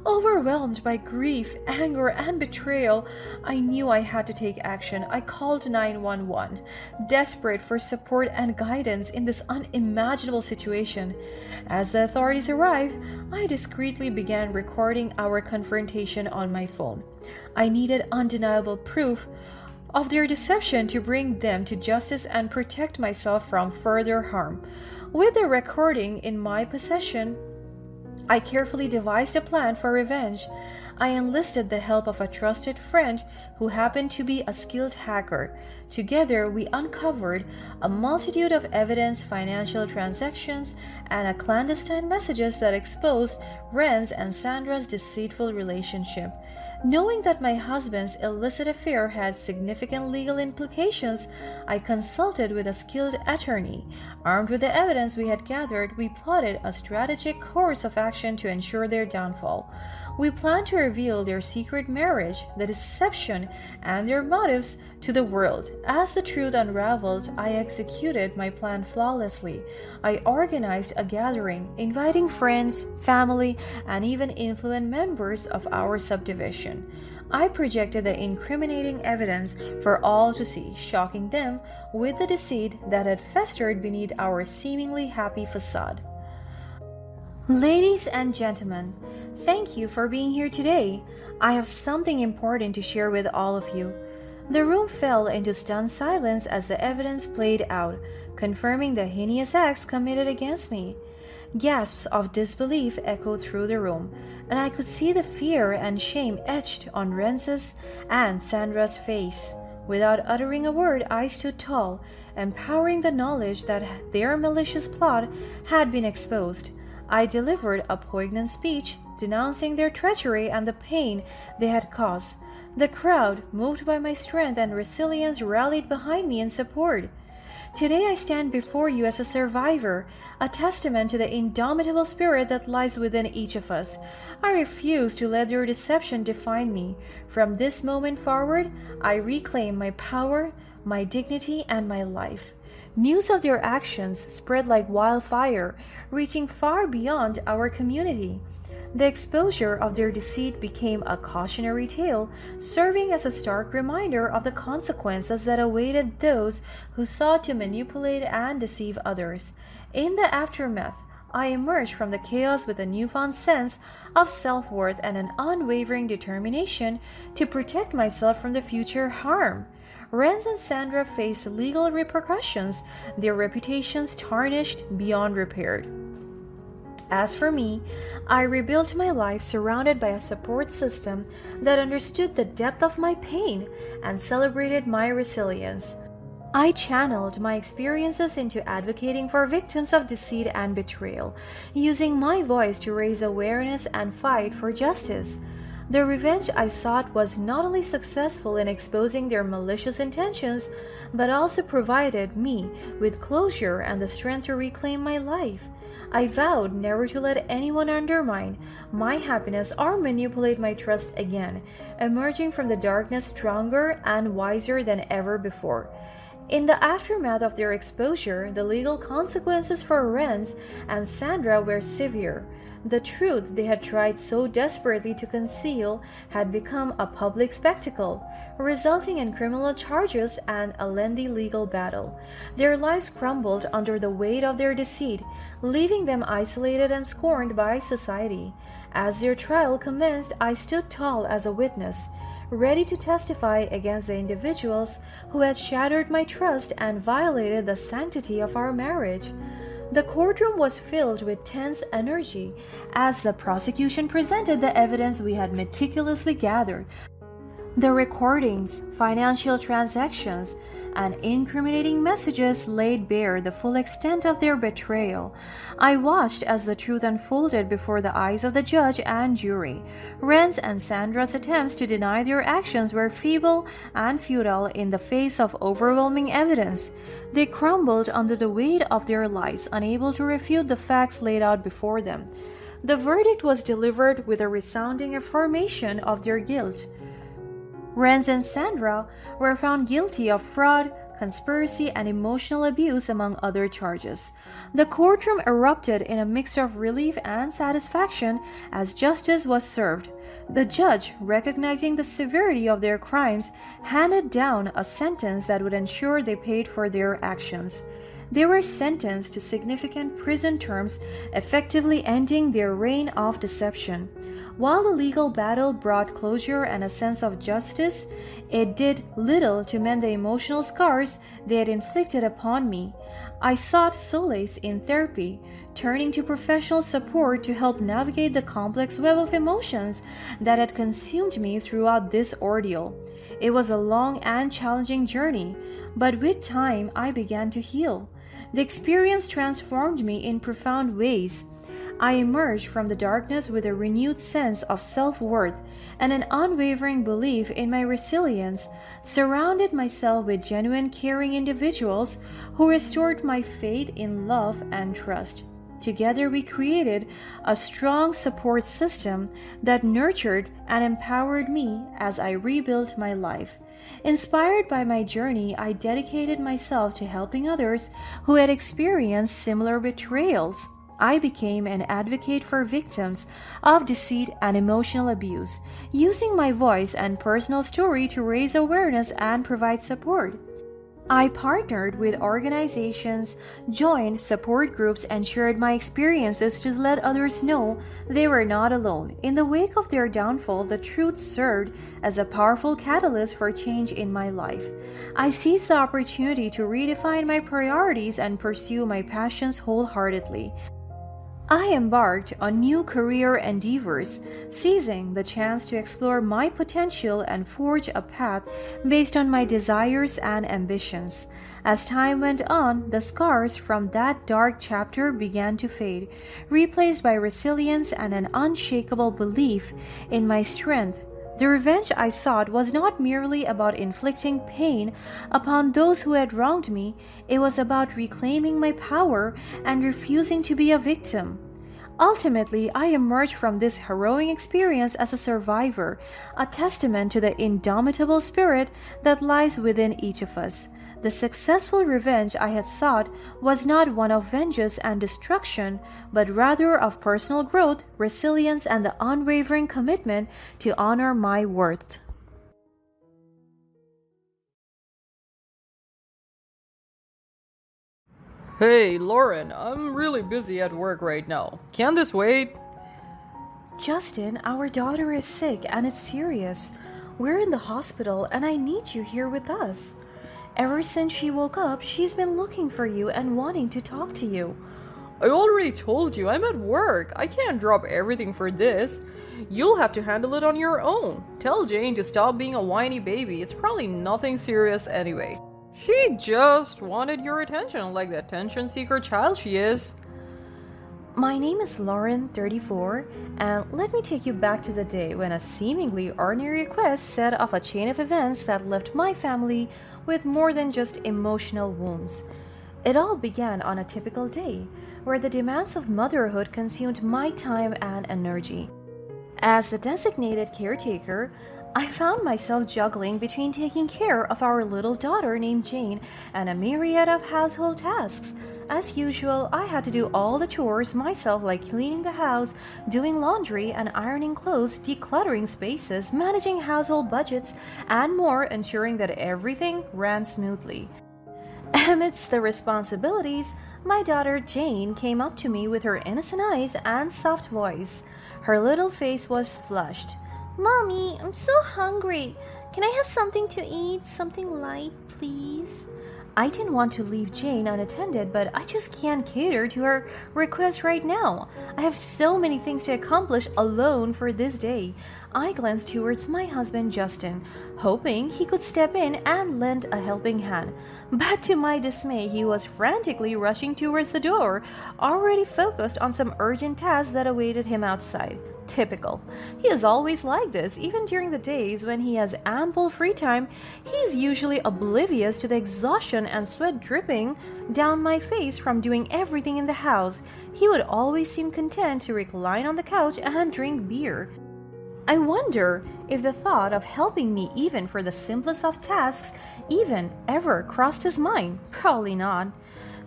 Overwhelmed by grief, anger, and betrayal, I knew I had to take action. I called 911, desperate for support and guidance in this unimaginable situation. As the authorities arrived, I discreetly began recording our confrontation on my phone. I needed undeniable proof of their deception to bring them to justice and protect myself from further harm. With the recording in my possession, I carefully devised a plan for revenge. I enlisted the help of a trusted friend who happened to be a skilled hacker. Together, we uncovered a multitude of evidence, financial transactions, and clandestine messages that exposed Renz and Sandra's deceitful relationship. Knowing that my husband's illicit affair had significant legal implications, I consulted with a skilled attorney. Armed with the evidence we had gathered, we plotted a strategic course of action to ensure their downfall. We planned to reveal their secret marriage, the deception, and their motives to the world. As the truth unraveled, I executed my plan flawlessly. I organized a gathering, inviting friends, family, and even influential members of our subdivision. I projected the incriminating evidence for all to see, shocking them with the deceit that had festered beneath our seemingly happy facade. Ladies and gentlemen, thank you for being here today. I have something important to share with all of you. The room fell into stunned silence as the evidence played out, confirming the heinous acts committed against me. Gasps of disbelief echoed through the room, and I could see the fear and shame etched on Rence's and Sandra's face. Without uttering a word, I stood tall, empowering the knowledge that their malicious plot had been exposed. I delivered a poignant speech, denouncing their treachery and the pain they had caused. The crowd, moved by my strength and resilience, rallied behind me in support. Today I stand before you as a survivor, a testament to the indomitable spirit that lies within each of us. I refuse to let their deception define me. From this moment forward, I reclaim my power, my dignity, and my life. News of their actions spread like wildfire, reaching far beyond our community. The exposure of their deceit became a cautionary tale, serving as a stark reminder of the consequences that awaited those who sought to manipulate and deceive others. In the aftermath, I emerged from the chaos with a newfound sense of self-worth and an unwavering determination to protect myself from the future harm. Renz and Sandra faced legal repercussions, their reputations tarnished beyond repair. As for me, I rebuilt my life surrounded by a support system that understood the depth of my pain and celebrated my resilience. I channeled my experiences into advocating for victims of deceit and betrayal, using my voice to raise awareness and fight for justice. The revenge I sought was not only successful in exposing their malicious intentions, but also provided me with closure and the strength to reclaim my life. I vowed never to let anyone undermine my happiness or manipulate my trust again, emerging from the darkness stronger and wiser than ever before. In the aftermath of their exposure, the legal consequences for Renz and Sandra were severe. The truth they had tried so desperately to conceal had become a public spectacle, resulting in criminal charges and a lengthy legal battle. Their lives crumbled under the weight of their deceit, leaving them isolated and scorned by society. As their trial commenced, I stood tall as a witness, ready to testify against the individuals who had shattered my trust and violated the sanctity of our marriage. The courtroom was filled with tense energy as the prosecution presented the evidence we had meticulously gathered. The recordings, financial transactions, and incriminating messages laid bare the full extent of their betrayal. I watched as the truth unfolded before the eyes of the judge and jury. Renz and Sandra's attempts to deny their actions were feeble and futile in the face of overwhelming evidence. They crumbled under the weight of their lies, unable to refute the facts laid out before them. The verdict was delivered with a resounding affirmation of their guilt. Renz and Sandra were found guilty of fraud, conspiracy, and emotional abuse, among other charges. The courtroom erupted in a mix of relief and satisfaction as justice was served. The judge, recognizing the severity of their crimes, handed down a sentence that would ensure they paid for their actions. They were sentenced to significant prison terms, effectively ending their reign of deception. While the legal battle brought closure and a sense of justice, it did little to mend the emotional scars they had inflicted upon me. I sought solace in therapy, turning to professional support to help navigate the complex web of emotions that had consumed me throughout this ordeal. It was a long and challenging journey, but with time I began to heal. The experience transformed me in profound ways. I emerged from the darkness with a renewed sense of self-worth and an unwavering belief in my resilience, surrounded myself with genuine caring individuals who restored my faith in love and trust. Together we created a strong support system that nurtured and empowered me as I rebuilt my life. Inspired by my journey, I dedicated myself to helping others who had experienced similar betrayals. I became an advocate for victims of deceit and emotional abuse, using my voice and personal story to raise awareness and provide support. I partnered with organizations, joined support groups, and shared my experiences to let others know they were not alone. In the wake of their downfall, the truth served as a powerful catalyst for change in my life. I seized the opportunity to redefine my priorities and pursue my passions wholeheartedly. I embarked on new career endeavors, seizing the chance to explore my potential and forge a path based on my desires and ambitions. As time went on, the scars from that dark chapter began to fade, replaced by resilience and an unshakable belief in my strength. The revenge I sought was not merely about inflicting pain upon those who had wronged me, it was about reclaiming my power and refusing to be a victim. Ultimately, I emerged from this harrowing experience as a survivor, a testament to the indomitable spirit that lies within each of us. The successful revenge I had sought was not one of vengeance and destruction, but rather of personal growth, resilience, and the unwavering commitment to honor my worth. Hey, Lauren, I'm really busy at work right now. Can this wait? Justin, our daughter is sick and it's serious. We're in the hospital and I need you here with us. Ever since she woke up, she's been looking for you and wanting to talk to you. I already told you, I'm at work. I can't drop everything for this. You'll have to handle it on your own. Tell Jane to stop being a whiny baby. It's probably nothing serious anyway. She just wanted your attention like the attention seeker child she is. My name is Lauren, 34, and let me take you back to the day when a seemingly ordinary request set off a chain of events that left my family with more than just emotional wounds. It all began on a typical day, where the demands of motherhood consumed my time and energy. As the designated caretaker, I found myself juggling between taking care of our little daughter named Jane and a myriad of household tasks. As usual, I had to do all the chores myself, like cleaning the house, doing laundry and ironing clothes, decluttering spaces, managing household budgets, and more, ensuring that everything ran smoothly. Amidst the responsibilities, my daughter Jane came up to me with her innocent eyes and soft voice. Her little face was flushed. Mommy, I'm so hungry. Can I have something to eat? Something light, please? I didn't want to leave Jane unattended, but I just can't cater to her request right now. I have so many things to accomplish alone for this day. I glanced towards my husband Justin, hoping he could step in and lend a helping hand. But to my dismay, he was frantically rushing towards the door, already focused on some urgent tasks that awaited him outside. Typical. He is always like this, even during the days when he has ample free time. He's usually oblivious to the exhaustion and sweat dripping down my face from doing everything in the house. He would always seem content to recline on the couch and drink beer. I wonder if the thought of helping me even for the simplest of tasks even ever crossed his mind. Probably not.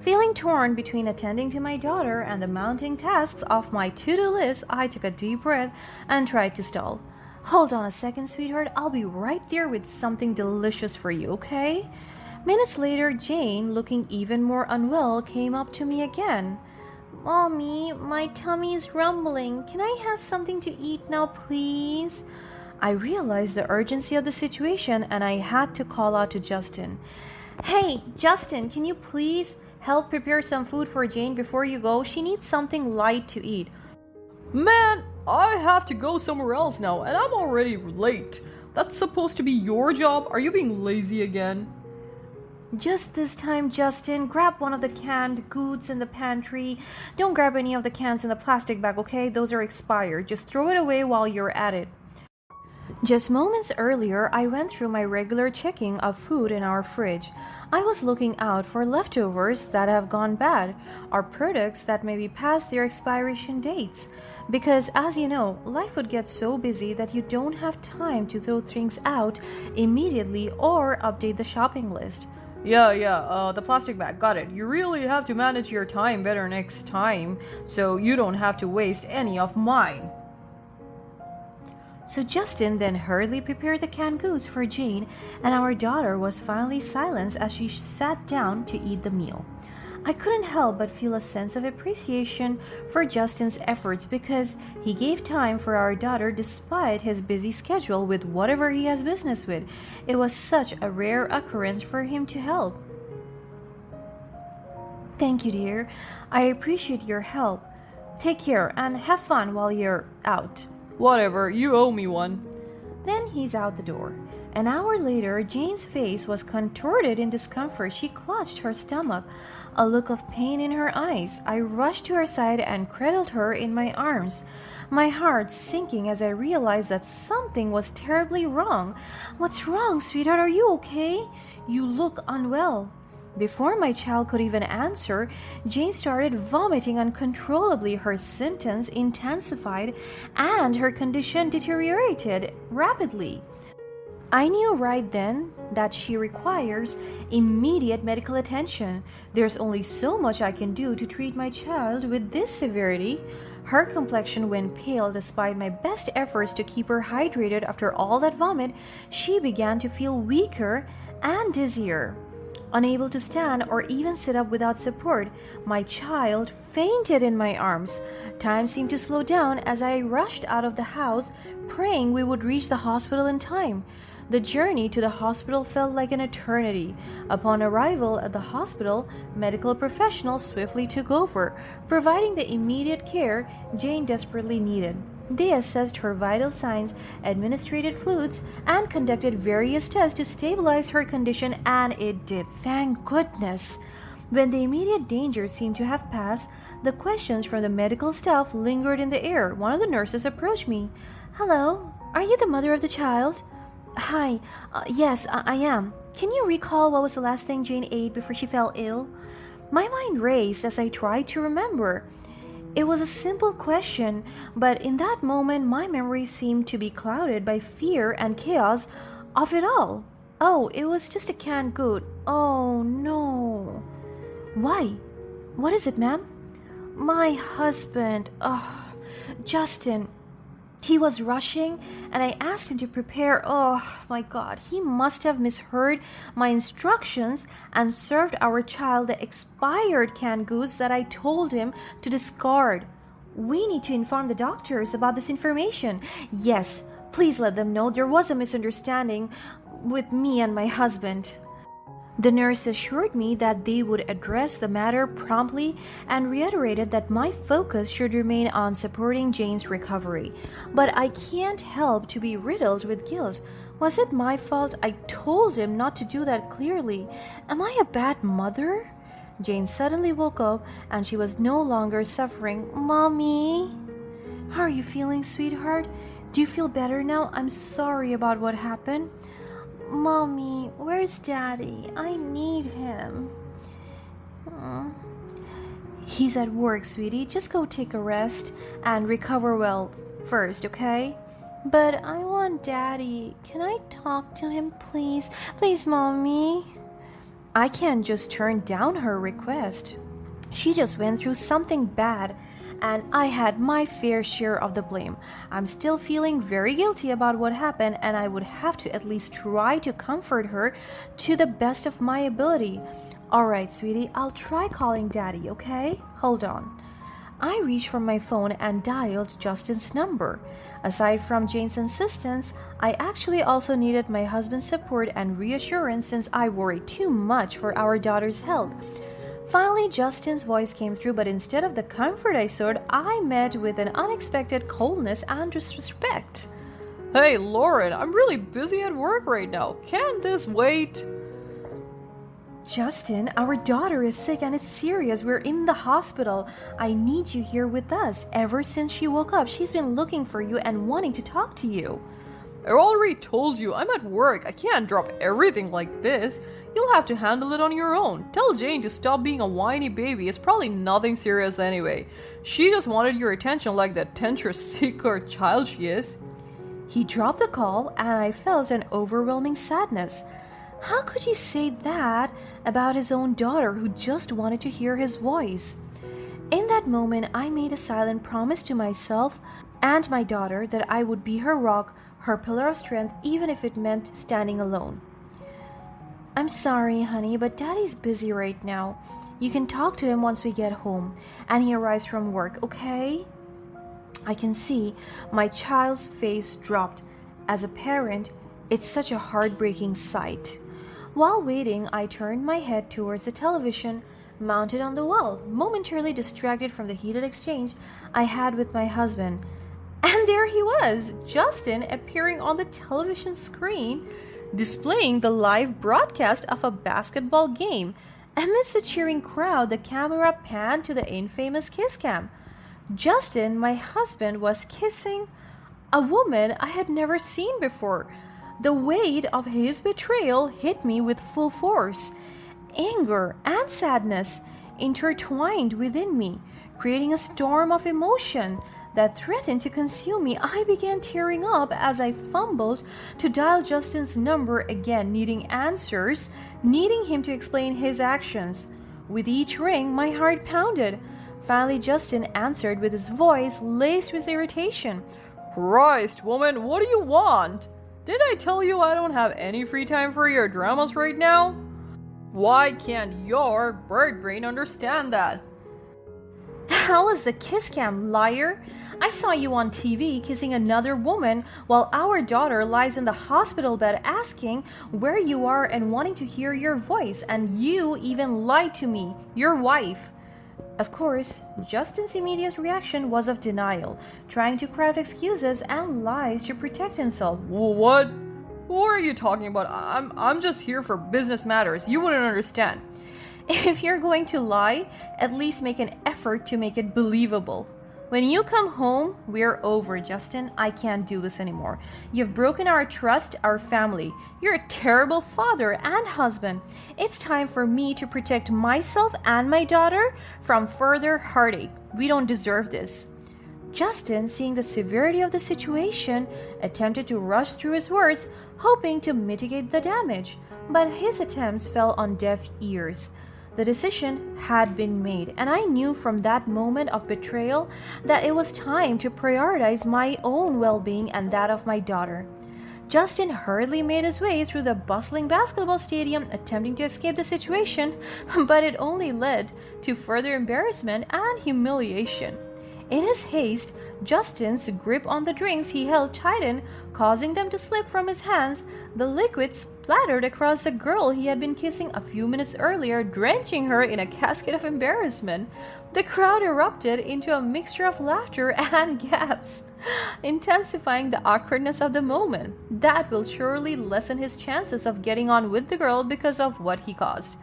Feeling torn between attending to my daughter and the mounting tasks off my to-do list, I took a deep breath and tried to stall. Hold on a second, sweetheart. I'll be right there with something delicious for you, okay? Minutes later, Jane, looking even more unwell, came up to me again. Mommy, my tummy is rumbling. Can I have something to eat now, please? I realized the urgency of the situation and I had to call out to Justin. Hey, Justin, can you please help prepare some food for Jane before you go? She needs something light to eat. Man, I have to go somewhere else now, and I'm already late. That's supposed to be your job? Are you being lazy again? Just this time, Justin, grab one of the canned goods in the pantry. Don't grab any of the cans in the plastic bag, okay? Those are expired. Just throw it away while you're at it. Just moments earlier, I went through my regular checking of food in our fridge. I was looking out for leftovers that have gone bad or products that may be past their expiration dates. Because, as you know, life would get so busy that you don't have time to throw things out immediately or update the shopping list. Yeah, the plastic bag, got it. You really have to manage your time better next time, so you don't have to waste any of mine. So Justin then hurriedly prepared the canned goods for Jane, and our daughter was finally silenced as she sat down to eat the meal. I couldn't help but feel a sense of appreciation for Justin's efforts because he gave time for our daughter despite his busy schedule with whatever he has business with. It was such a rare occurrence for him to help. Thank you, dear. I appreciate your help. Take care and have fun while you're out. Whatever, you owe me one. Then he's out the door. An hour later, Jane's face was contorted in discomfort. She clutched her stomach, a look of pain in her eyes. I rushed to her side and cradled her in my arms, my heart sinking as I realized that something was terribly wrong. What's wrong, sweetheart? Are you okay? You look unwell. Before my child could even answer, Jane started vomiting uncontrollably. Her symptoms intensified and her condition deteriorated rapidly. I knew right then that she requires immediate medical attention. There's only so much I can do to treat my child with this severity. Her complexion went pale despite my best efforts to keep her hydrated. After all that vomit, she began to feel weaker and dizzier. Unable to stand or even sit up without support, my child fainted in my arms. Time seemed to slow down as I rushed out of the house, praying we would reach the hospital in time. The journey to the hospital felt like an eternity. Upon arrival at the hospital, medical professionals swiftly took over, providing the immediate care Jane desperately needed. They assessed her vital signs, administered fluids, and conducted various tests to stabilize her condition, and it did, thank goodness. When the immediate danger seemed to have passed, the questions from the medical staff lingered in the air. One of the nurses approached me. "Hello, are you the mother of the child?" "Hi, yes, I am. Can you recall what was the last thing Jane ate before she fell ill?" My mind raced as I tried to remember. It was a simple question, but in that moment my memory seemed to be clouded by fear and chaos of it all. "Oh, it was just a canned good." "Oh, no." "Why? What is it, ma'am?" "My husband, Justin, he was rushing and I asked him to prepare. Oh my God, he must have misheard my instructions and served our child the expired canned goods that I told him to discard. We need to inform the doctors about this information." "Yes, please let them know there was a misunderstanding with me and my husband." The nurse assured me that they would address the matter promptly and reiterated that my focus should remain on supporting Jane's recovery. But I can't help to be riddled with guilt. Was it my fault? I told him not to do that clearly. Am I a bad mother? Jane suddenly woke up and she was no longer suffering. "Mommy, how are you feeling, sweetheart? Do you feel better now? I'm sorry about what happened." "Mommy, where's Daddy? I need him." "He's at work, sweetie. Just go take a rest and recover well first, okay?" "But I want Daddy. Can I talk to him, please? Please, Mommy." I can't just turn down her request. She just went through something bad, and I had my fair share of the blame. I'm still feeling very guilty about what happened, and I would have to at least try to comfort her to the best of my ability. "All right, sweetie, I'll try calling Daddy, okay? Hold on." I reached for my phone and dialed Justin's number. Aside from Jane's insistence, I actually also needed my husband's support and reassurance since I worried too much for our daughter's health. Finally, Justin's voice came through, but instead of the comfort I sought, I met with an unexpected coldness and disrespect. "Hey, Lauren, I'm really busy at work right now. Can't this wait?" "Justin, our daughter is sick and it's serious. We're in the hospital. I need you here with us. Ever since she woke up, she's been looking for you and wanting to talk to you." "I already told you, I'm at work. I can't drop everything like this. You'll have to handle it on your own. Tell Jane to stop being a whiny baby. It's probably nothing serious anyway. She just wanted your attention like that tentrous, sick or child she is." He dropped the call and I felt an overwhelming sadness. How could he say that about his own daughter who just wanted to hear his voice? In that moment, I made a silent promise to myself and my daughter that I would be her rock, her pillar of strength, even if it meant standing alone. I'm sorry, honey, but Daddy's busy right now. You can talk to him once we get home and he arrives from work, okay? I can see my child's face dropped. As a parent, it's such a heartbreaking sight. While waiting, I turned my head towards the television mounted on the wall, momentarily distracted from the heated exchange I had with my husband. And there he was, Justin, appearing on the television screen, displaying the live broadcast of a basketball game. Amidst the cheering crowd, the camera panned to the infamous kiss cam. Justin, my husband, was kissing a woman I had never seen before. The weight of his betrayal hit me with full force. Anger and sadness intertwined within me, creating a storm of emotion that threatened to consume me. I began tearing up as I fumbled to dial Justin's number again, needing answers, needing him to explain his actions. With each ring, my heart pounded. Finally, Justin answered with his voice laced with irritation. Christ, woman, what do you want? Did I tell you I don't have any free time for your dramas right now? Why can't your bird brain understand that? How was the kiss cam, liar? I saw you on TV kissing another woman while our daughter lies in the hospital bed asking where you are and wanting to hear your voice, and you even lied to me, your wife. Of course, Justin's immediate reaction was of denial, trying to craft excuses and lies to protect himself. What? What are you talking about? I'm just here for business matters. You wouldn't understand. If you're going to lie, at least make an effort to make it believable. When you come home, we're over, Justin. I can't do this anymore. You've broken our trust, our family. You're a terrible father and husband. It's time for me to protect myself and my daughter from further heartache. We don't deserve this. Justin, seeing the severity of the situation, attempted to rush through his words, hoping to mitigate the damage. But his attempts fell on deaf ears. The decision had been made, and I knew from that moment of betrayal that it was time to prioritize my own well-being and that of my daughter. Justin hurriedly made his way through the bustling basketball stadium, attempting to escape the situation, but it only led to further embarrassment and humiliation. In his haste, Justin's grip on the drinks he held tightened, causing them to slip from his hands. The liquid splattered across the girl he had been kissing a few minutes earlier, drenching her in a cascade of embarrassment. The crowd erupted into a mixture of laughter and gasps, intensifying the awkwardness of the moment. That will surely lessen his chances of getting on with the girl because of what he caused.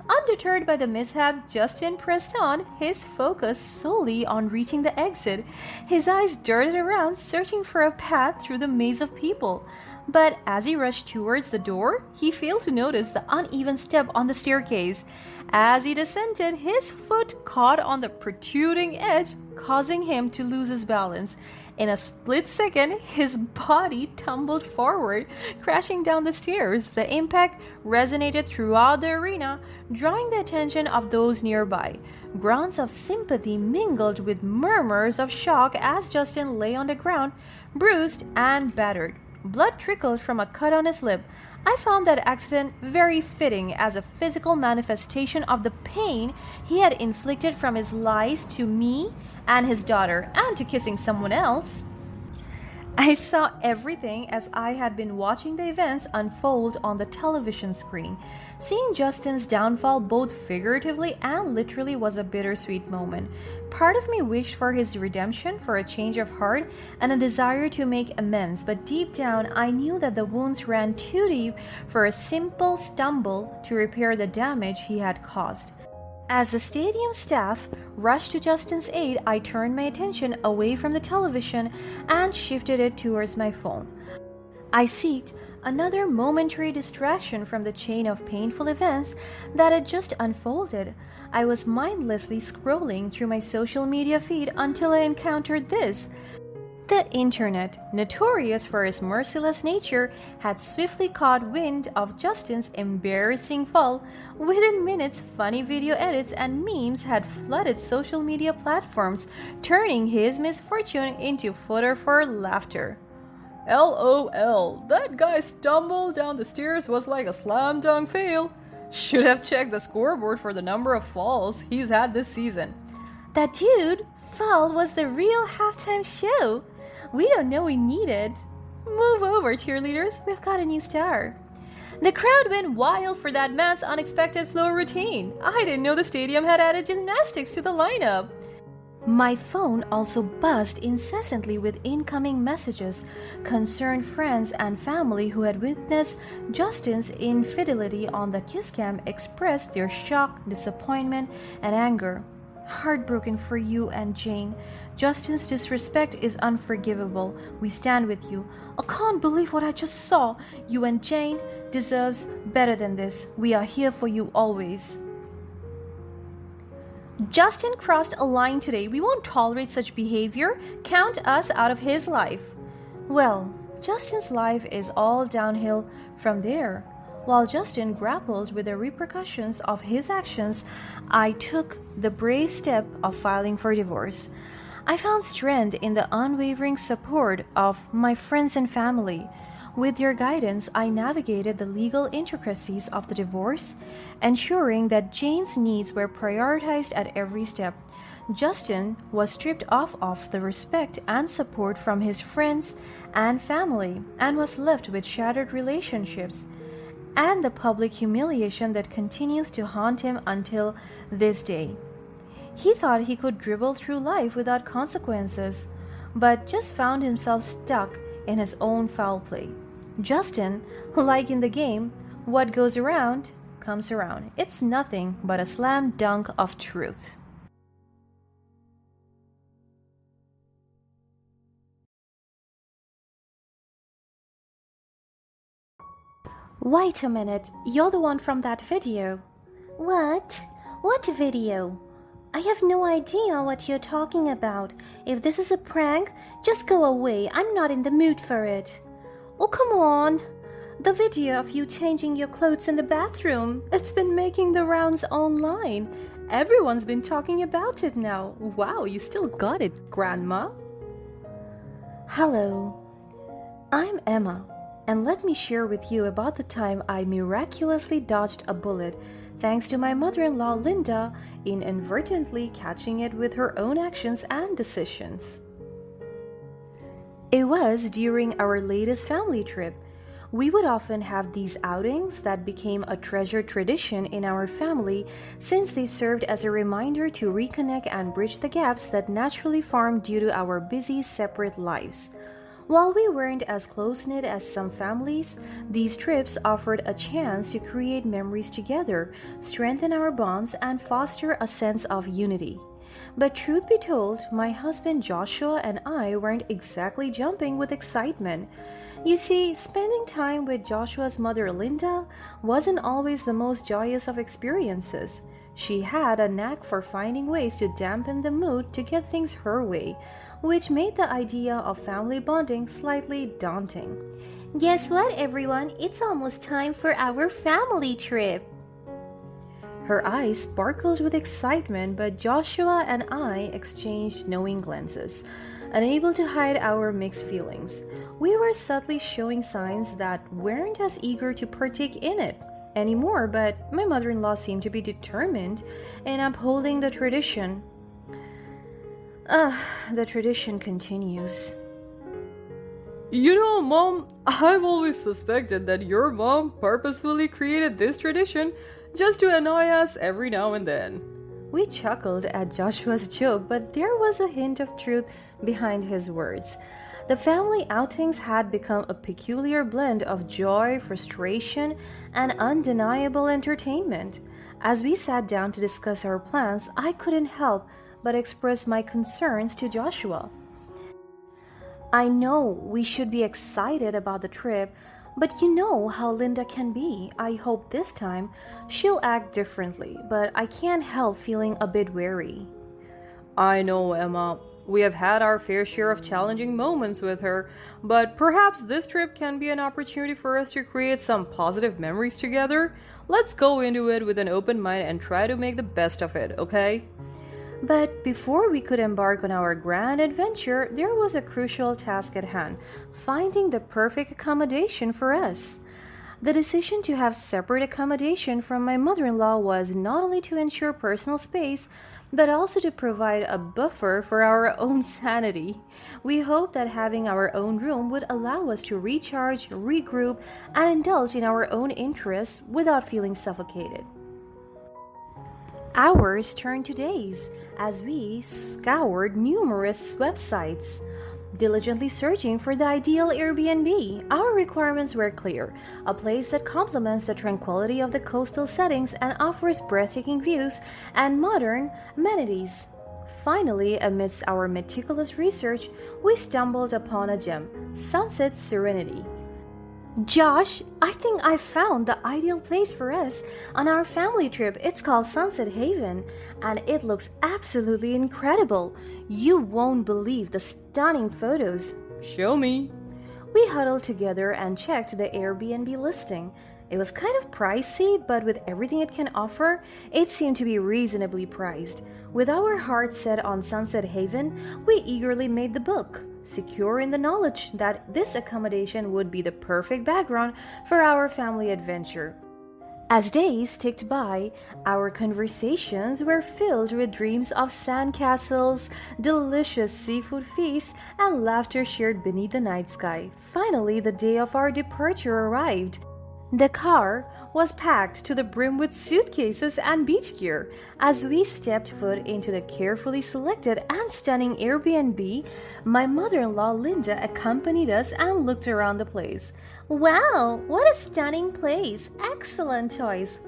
Undeterred by the mishap, Justin pressed on, his focus solely on reaching the exit. His eyes darted around, searching for a path through the maze of people. But as he rushed towards the door, he failed to notice the uneven step on the staircase. As he descended, his foot caught on the protruding edge, causing him to lose his balance. In a split second, his body tumbled forward, crashing down the stairs. The impact resonated throughout the arena, drawing the attention of those nearby. Groans of sympathy mingled with murmurs of shock as Justin lay on the ground, bruised and battered. Blood trickled from a cut on his lip. I found that accident very fitting as a physical manifestation of the pain he had inflicted from his lies to me and his daughter, and to kissing someone else. I saw everything as I had been watching the events unfold on the television screen. Seeing Justin's downfall both figuratively and literally was a bittersweet moment. Part of me wished for his redemption, for a change of heart, and a desire to make amends, but deep down I knew that the wounds ran too deep for a simple stumble to repair the damage he had caused. As the stadium staff rushed to Justin's aid, I turned my attention away from the television and shifted it towards my phone. I sought another momentary distraction from the chain of painful events that had just unfolded. I was mindlessly scrolling through my social media feed until I encountered this. The internet, notorious for its merciless nature, had swiftly caught wind of Justin's embarrassing fall. Within minutes, funny video edits and memes had flooded social media platforms, turning his misfortune into fodder for laughter. LOL, that guy's stumble down the stairs was like a slam dunk fail. Should have checked the scoreboard for the number of falls he's had this season. That dude, fall was the real halftime show. We don't know we need it. Move over, cheerleaders, we've got a new star. The crowd went wild for that man's unexpected flow routine. I didn't know the stadium had added gymnastics to the lineup. My phone also buzzed incessantly with incoming messages. Concerned friends and family who had witnessed Justin's infidelity on the kiss cam expressed their shock, disappointment, and anger. Heartbroken for you and Jane. Justin's disrespect is unforgivable. We stand with you. I can't believe what I just saw. You and Jane deserves better than this. We are here for you always. Justin crossed a line today. We won't tolerate such behavior. Count us out of his life. Well, Justin's life is all downhill from there. While Justin grappled with the repercussions of his actions, I took the brave step of filing for divorce. I found strength in the unwavering support of my friends and family. With their guidance, I navigated the legal intricacies of the divorce, ensuring that Jane's needs were prioritized at every step. Justin was stripped of the respect and support from his friends and family and was left with shattered relationships and the public humiliation that continues to haunt him until this day. He thought he could dribble through life without consequences, but just found himself stuck in his own foul play. Justin, like in the game, what goes around comes around. It's nothing but a slam dunk of truth. Wait a minute, you're the one from that video. What? What video? I have no idea what you're talking about. If this is a prank, just go away. I'm not in the mood for it. Oh, come on. The video of you changing your clothes in the bathroom. It's been making the rounds online. Everyone's been talking about it now. Wow, you still got it, Grandma. Hello. I'm Emma, and let me share with you about the time I miraculously dodged a bullet thanks to my mother-in-law Linda inadvertently catching it with her own actions and decisions. It was during our latest family trip. We would often have these outings that became a treasured tradition in our family since they served as a reminder to reconnect and bridge the gaps that naturally formed due to our busy, separate lives. While we weren't as close-knit as some families, these trips offered a chance to create memories together, strengthen our bonds, and foster a sense of unity. But truth be told, my husband Joshua and I weren't exactly jumping with excitement. You see, spending time with Joshua's mother Linda wasn't always the most joyous of experiences. She had a knack for finding ways to dampen the mood to get things her way, which made the idea of family bonding slightly daunting. Guess what, everyone? It's almost time for our family trip. Her eyes sparkled with excitement, but Joshua and I exchanged knowing glances, unable to hide our mixed feelings. We were subtly showing signs that weren't as eager to partake in it anymore, but my mother-in-law seemed to be determined in upholding the tradition. The tradition continues. You know, Mom, I've always suspected that your mom purposefully created this tradition just to annoy us every now and then. We chuckled at Joshua's joke, but there was a hint of truth behind his words. The family outings had become a peculiar blend of joy, frustration, and undeniable entertainment. As we sat down to discuss our plans, I couldn't help but express my concerns to Joshua. I know we should be excited about the trip, but you know how Linda can be. I hope this time she'll act differently, but I can't help feeling a bit wary. I know, Emma. We have had our fair share of challenging moments with her, but perhaps this trip can be an opportunity for us to create some positive memories together. Let's go into it with an open mind and try to make the best of it, okay? But before we could embark on our grand adventure, there was a crucial task at hand: finding the perfect accommodation for us. The decision to have separate accommodation from my mother in law was not only to ensure personal space, but also to provide a buffer for our own sanity. We hoped that having our own room would allow us to recharge, regroup, and indulge in our own interests without feeling suffocated. Hours turned to days as we scoured numerous websites, diligently searching for the ideal Airbnb. Our requirements were clear: a place that complements the tranquility of the coastal settings and offers breathtaking views and modern amenities. Finally, amidst our meticulous research, we stumbled upon a gem: Sunset Serenity. Josh, I think I found the ideal place for us on our family trip. It's called Sunset Haven, and it looks absolutely incredible. You won't believe the stunning photos. Show me. We huddled together and checked the Airbnb listing. It was kind of pricey, but with everything it can offer, it seemed to be reasonably priced. With our hearts set on Sunset Haven, we eagerly made the book, secure in the knowledge that this accommodation would be the perfect background for our family adventure. As days ticked by, our conversations were filled with dreams of sandcastles, delicious seafood feasts, and laughter shared beneath the night sky. Finally, the day of our departure arrived. The car was packed to the brim with suitcases and beach gear. As we stepped foot into the carefully selected and stunning Airbnb, my mother-in-law Linda accompanied us and looked around the place. Wow, what a stunning place! Excellent choice.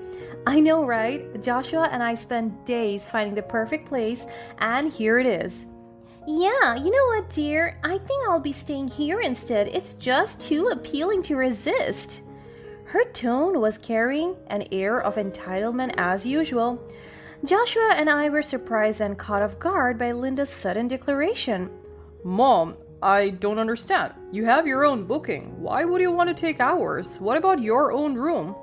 I know, right? Joshua and I spent days finding the perfect place, and here it is. Yeah, you know what, dear? I think I'll be staying here instead. It's just too appealing to resist. Her tone was carrying an air of entitlement as usual. Joshua and I were surprised and caught off guard by Linda's sudden declaration. Mom, I don't understand. You have your own booking. Why would you want to take ours? What about your own room?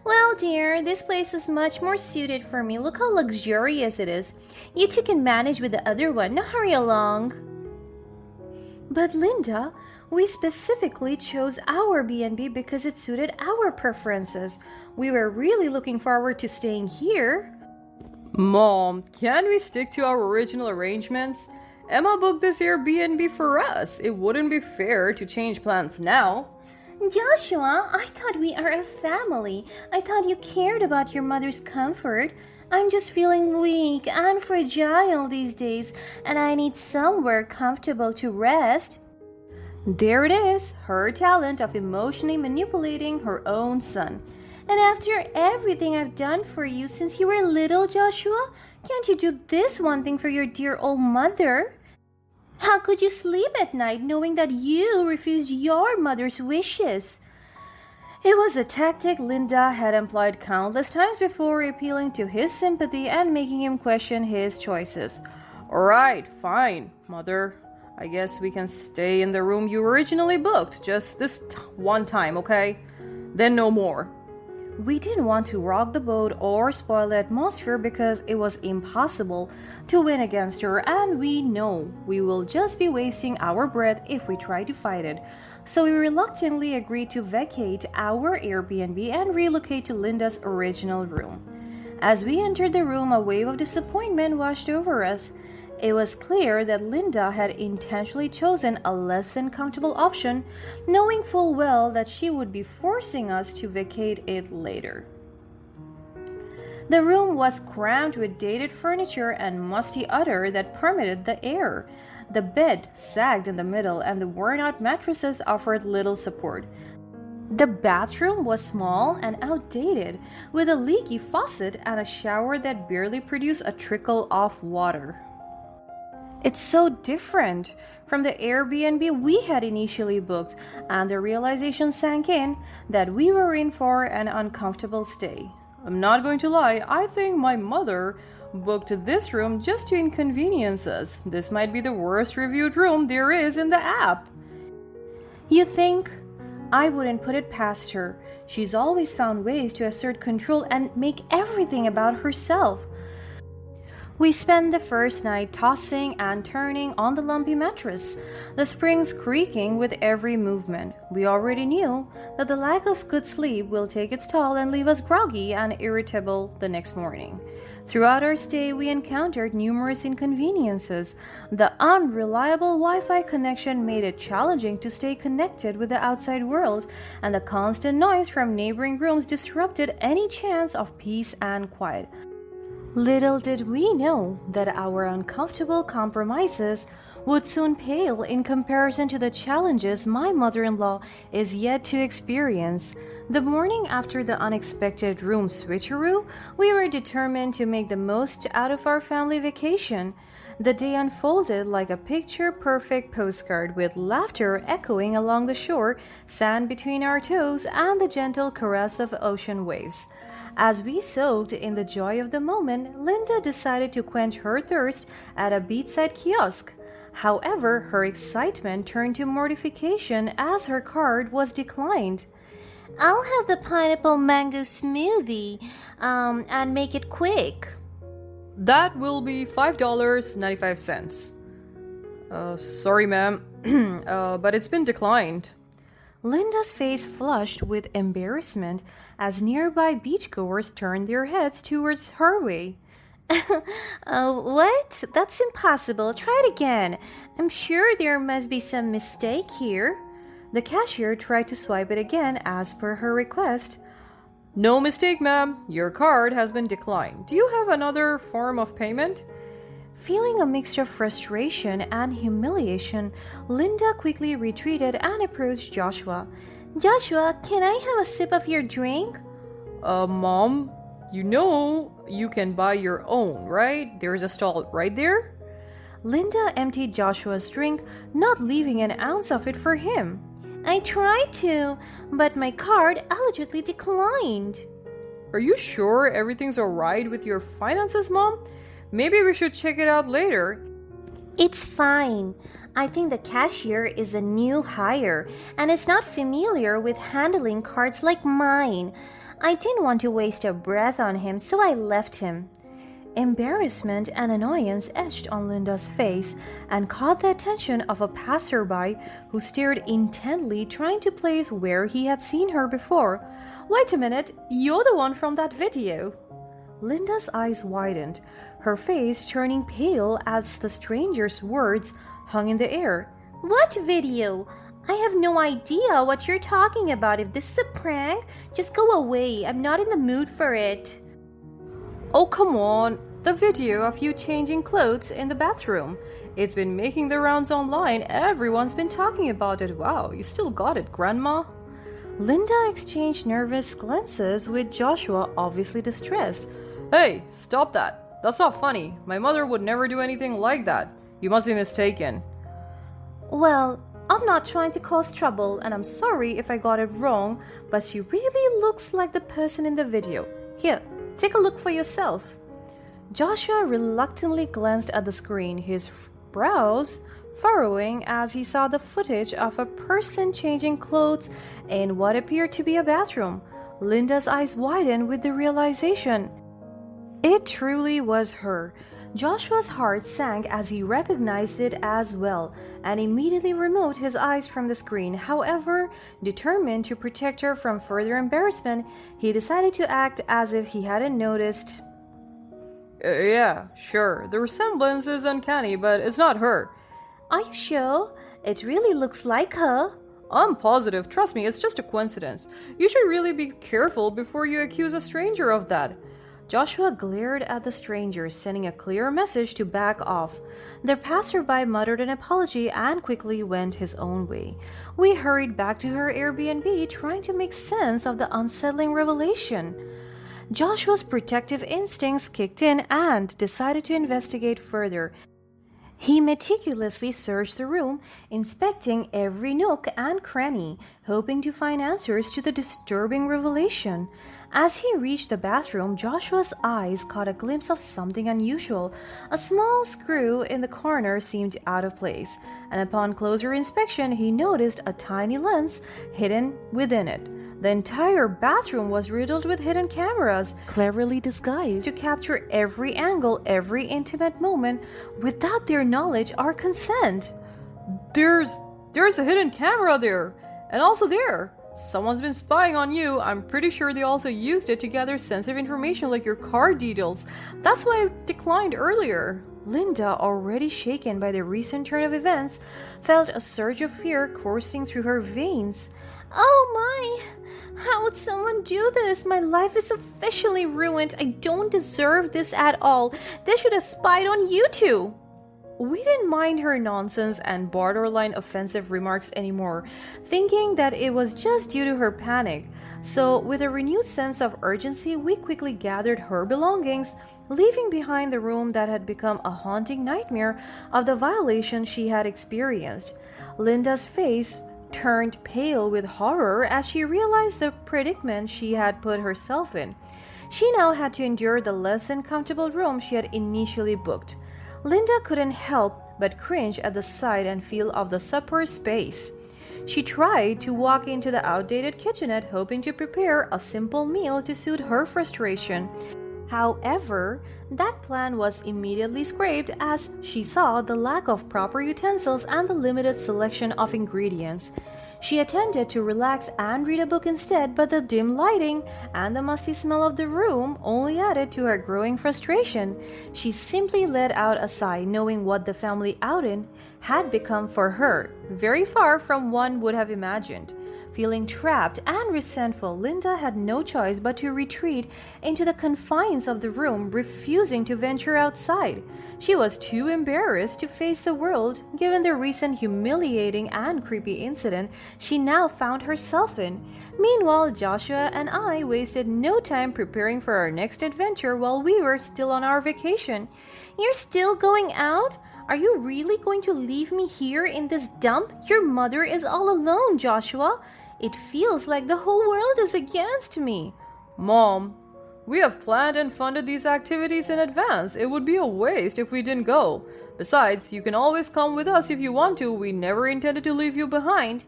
Well, dear, this place is much more suited for me. Look how luxurious it is. You two can manage with the other one. Now hurry along. But Linda, we specifically chose our B&B because it suited our preferences. We were really looking forward to staying here. Mom, can't we stick to our original arrangements? Emma booked this Airbnb for us. It wouldn't be fair to change plans now. Joshua, I thought we are a family. I thought you cared about your mother's comfort. I'm just feeling weak and fragile these days, and I need somewhere comfortable to rest. There it is, her talent of emotionally manipulating her own son. And after everything I've done for you since you were little, Joshua, can't you do this one thing for your dear old mother? How could you sleep at night knowing that you refused your mother's wishes? It was a tactic Linda had employed countless times before, appealing to his sympathy and making him question his choices. Alright, fine, Mother. I guess we can stay in the room you originally booked, just this one time, okay? Then no more. We didn't want to rock the boat or spoil the atmosphere because it was impossible to win against her, and we know we will just be wasting our breath if we try to fight it. So we reluctantly agreed to vacate our Airbnb and relocate to Linda's original room. As we entered the room, a wave of disappointment washed over us. It was clear that Linda had intentionally chosen a less than comfortable option, knowing full well that she would be forcing us to vacate it later. The room was crammed with dated furniture and musty odor that permeated the air. The bed sagged in the middle, and the worn-out mattresses offered little support. The bathroom was small and outdated, with a leaky faucet and a shower that barely produced a trickle of water. It's so different from the Airbnb we had initially booked, and the realization sank in that we were in for an uncomfortable stay. I'm not going to lie, I think my mother booked this room just to inconvenience us. This might be the worst reviewed room there is in the app. You think? I wouldn't put it past her. She's always found ways to assert control and make everything about herself. We spent the first night tossing and turning on the lumpy mattress, the springs creaking with every movement. We already knew that the lack of good sleep will take its toll and leave us groggy and irritable the next morning. Throughout our stay, we encountered numerous inconveniences. The unreliable Wi-Fi connection made it challenging to stay connected with the outside world, and the constant noise from neighboring rooms disrupted any chance of peace and quiet. Little did we know that our uncomfortable compromises would soon pale in comparison to the challenges my mother-in-law is yet to experience. The morning after the unexpected room switcheroo, we were determined to make the most out of our family vacation. The day unfolded like a picture-perfect postcard with laughter echoing along the shore, sand between our toes, and the gentle caress of ocean waves. As we soaked in the joy of the moment, Linda decided to quench her thirst at a beachside kiosk. However, her excitement turned to mortification as her card was declined. I'll have the pineapple mango smoothie, and make it quick. That will be $5.95. Sorry, ma'am, but it's been declined. Linda's face flushed with embarrassment as nearby beachgoers turned their heads towards her way. What? That's impossible. Try it again. I'm sure there must be some mistake here. The cashier tried to swipe it again as per her request. No mistake, ma'am. Your card has been declined. Do you have another form of payment? Feeling a mixture of frustration and humiliation, Linda quickly retreated and approached Joshua. Joshua, can I have a sip of your drink? Mom, you know you can buy your own, right? There's a stall right there. Linda emptied Joshua's drink, not leaving an ounce of it for him. I tried to, but my card allegedly declined. Are you sure everything's alright with your finances, Mom? Maybe we should check it out later. It's fine. I think the cashier is a new hire and is not familiar with handling cards like mine. I didn't want to waste a breath on him, so I left him. Embarrassment and annoyance etched on Linda's face and caught the attention of a passerby who stared intently, trying to place where he had seen her before. Wait a minute, you're the one from that video. Linda's eyes widened, her face turning pale as the stranger's words hung in the air. What video? I have no idea what you're talking about. If this is a prank, just go away. I'm not in the mood for it. Oh, come on. The video of you changing clothes in the bathroom. It's been making the rounds online. Everyone's been talking about it. Wow, you still got it, Grandma. Linda exchanged nervous glances with Joshua, obviously distressed. Hey, stop that. That's not funny. My mother would never do anything like that. You must be mistaken. Well, I'm not trying to cause trouble, and I'm sorry if I got it wrong, but she really looks like the person in the video. Here, take a look for yourself. Joshua reluctantly glanced at the screen, his brows furrowing as he saw the footage of a person changing clothes in what appeared to be a bathroom. Linda's eyes widened with the realization. It truly was her. Joshua's heart sank as he recognized it as well and immediately removed his eyes from the screen. However, determined to protect her from further embarrassment, he decided to act as if he hadn't noticed. Yeah, sure. The resemblance is uncanny, but it's not her. Are you sure? It really looks like her. I'm positive. Trust me, it's just a coincidence. You should really be careful before you accuse a stranger of that. Joshua glared at the stranger, sending a clear message to back off. The passerby muttered an apology and quickly went his own way. We hurried back to her Airbnb, trying to make sense of the unsettling revelation. Joshua's protective instincts kicked in and decided to investigate further. He meticulously searched the room, inspecting every nook and cranny, hoping to find answers to the disturbing revelation. As he reached the bathroom, Joshua's eyes caught a glimpse of something unusual. A small screw in the corner seemed out of place, and upon closer inspection, he noticed a tiny lens hidden within it. The entire bathroom was riddled with hidden cameras, cleverly disguised to capture every angle, every intimate moment, without their knowledge or consent. There's a hidden camera there, and also there. Someone's been spying on you. I'm pretty sure they also used it to gather sensitive information like your card details. That's why I declined earlier. Linda, already shaken by the recent turn of events, felt a surge of fear coursing through her veins. Oh my! How would someone do this? My life is officially ruined. I don't deserve this at all. They should have spied on you two. We didn't mind her nonsense and borderline offensive remarks anymore, thinking that it was just due to her panic. So, with a renewed sense of urgency, we quickly gathered her belongings, leaving behind the room that had become a haunting nightmare of the violation she had experienced. Linda's face turned pale with horror as she realized the predicament she had put herself in. She now had to endure the less than comfortable room she had initially booked. Linda couldn't help but cringe at the sight and feel of the supper space. She tried to walk into the outdated kitchenette hoping to prepare a simple meal to soothe her frustration. However, that plan was immediately scrapped as she saw the lack of proper utensils and the limited selection of ingredients. She attempted to relax and read a book instead, but the dim lighting and the musty smell of the room only added to her growing frustration. She simply let out a sigh, knowing what the family outing had become for her, very far from one would have imagined. Feeling trapped and resentful, Linda had no choice but to retreat into the confines of the room, refusing to venture outside. She was too embarrassed to face the world, given the recent humiliating and creepy incident she now found herself in. Meanwhile, Joshua and I wasted no time preparing for our next adventure while we were still on our vacation. You're still going out? Are you really going to leave me here in this dump? Your mother is all alone, Joshua. It feels like the whole world is against me. Mom, we have planned and funded these activities in advance. It would be a waste if we didn't go. Besides, you can always come with us if you want to. We never intended to leave you behind.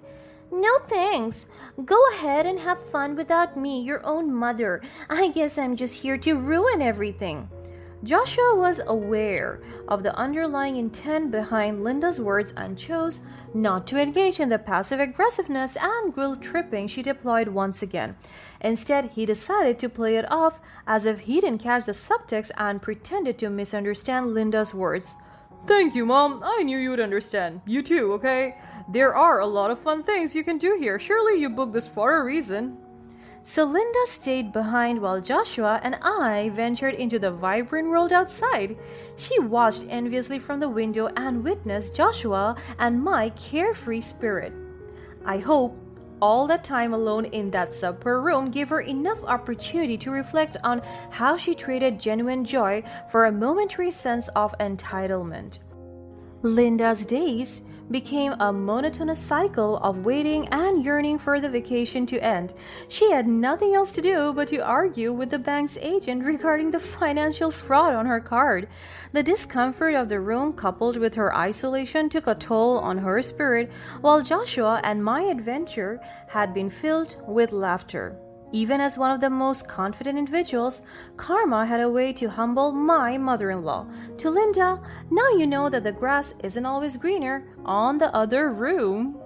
No thanks. Go ahead and have fun without me, your own mother. I guess I'm just here to ruin everything. Joshua was aware of the underlying intent behind Linda's words and chose not to engage in the passive aggressiveness and guilt tripping she deployed once again. Instead, he decided to play it off as if he didn't catch the subtext and pretended to misunderstand Linda's words. Thank you, Mom. I knew you would understand. You too, okay? There are a lot of fun things you can do here. Surely you booked this for a reason. So Linda stayed behind while Joshua and I ventured into the vibrant world outside. She watched enviously from the window and witnessed Joshua and my carefree spirit. I hope all that time alone in that supper room gave her enough opportunity to reflect on how she traded genuine joy for a momentary sense of entitlement. Linda's days became a monotonous cycle of waiting and yearning for the vacation to end. She had nothing else to do but to argue with the bank's agent regarding the financial fraud on her card. The discomfort of the room coupled with her isolation took a toll on her spirit, while Joshua and my adventure had been filled with laughter. Even as one of the most confident individuals, karma had a way to humble my mother-in-law. To Linda, now you know that the grass isn't always greener on the other room.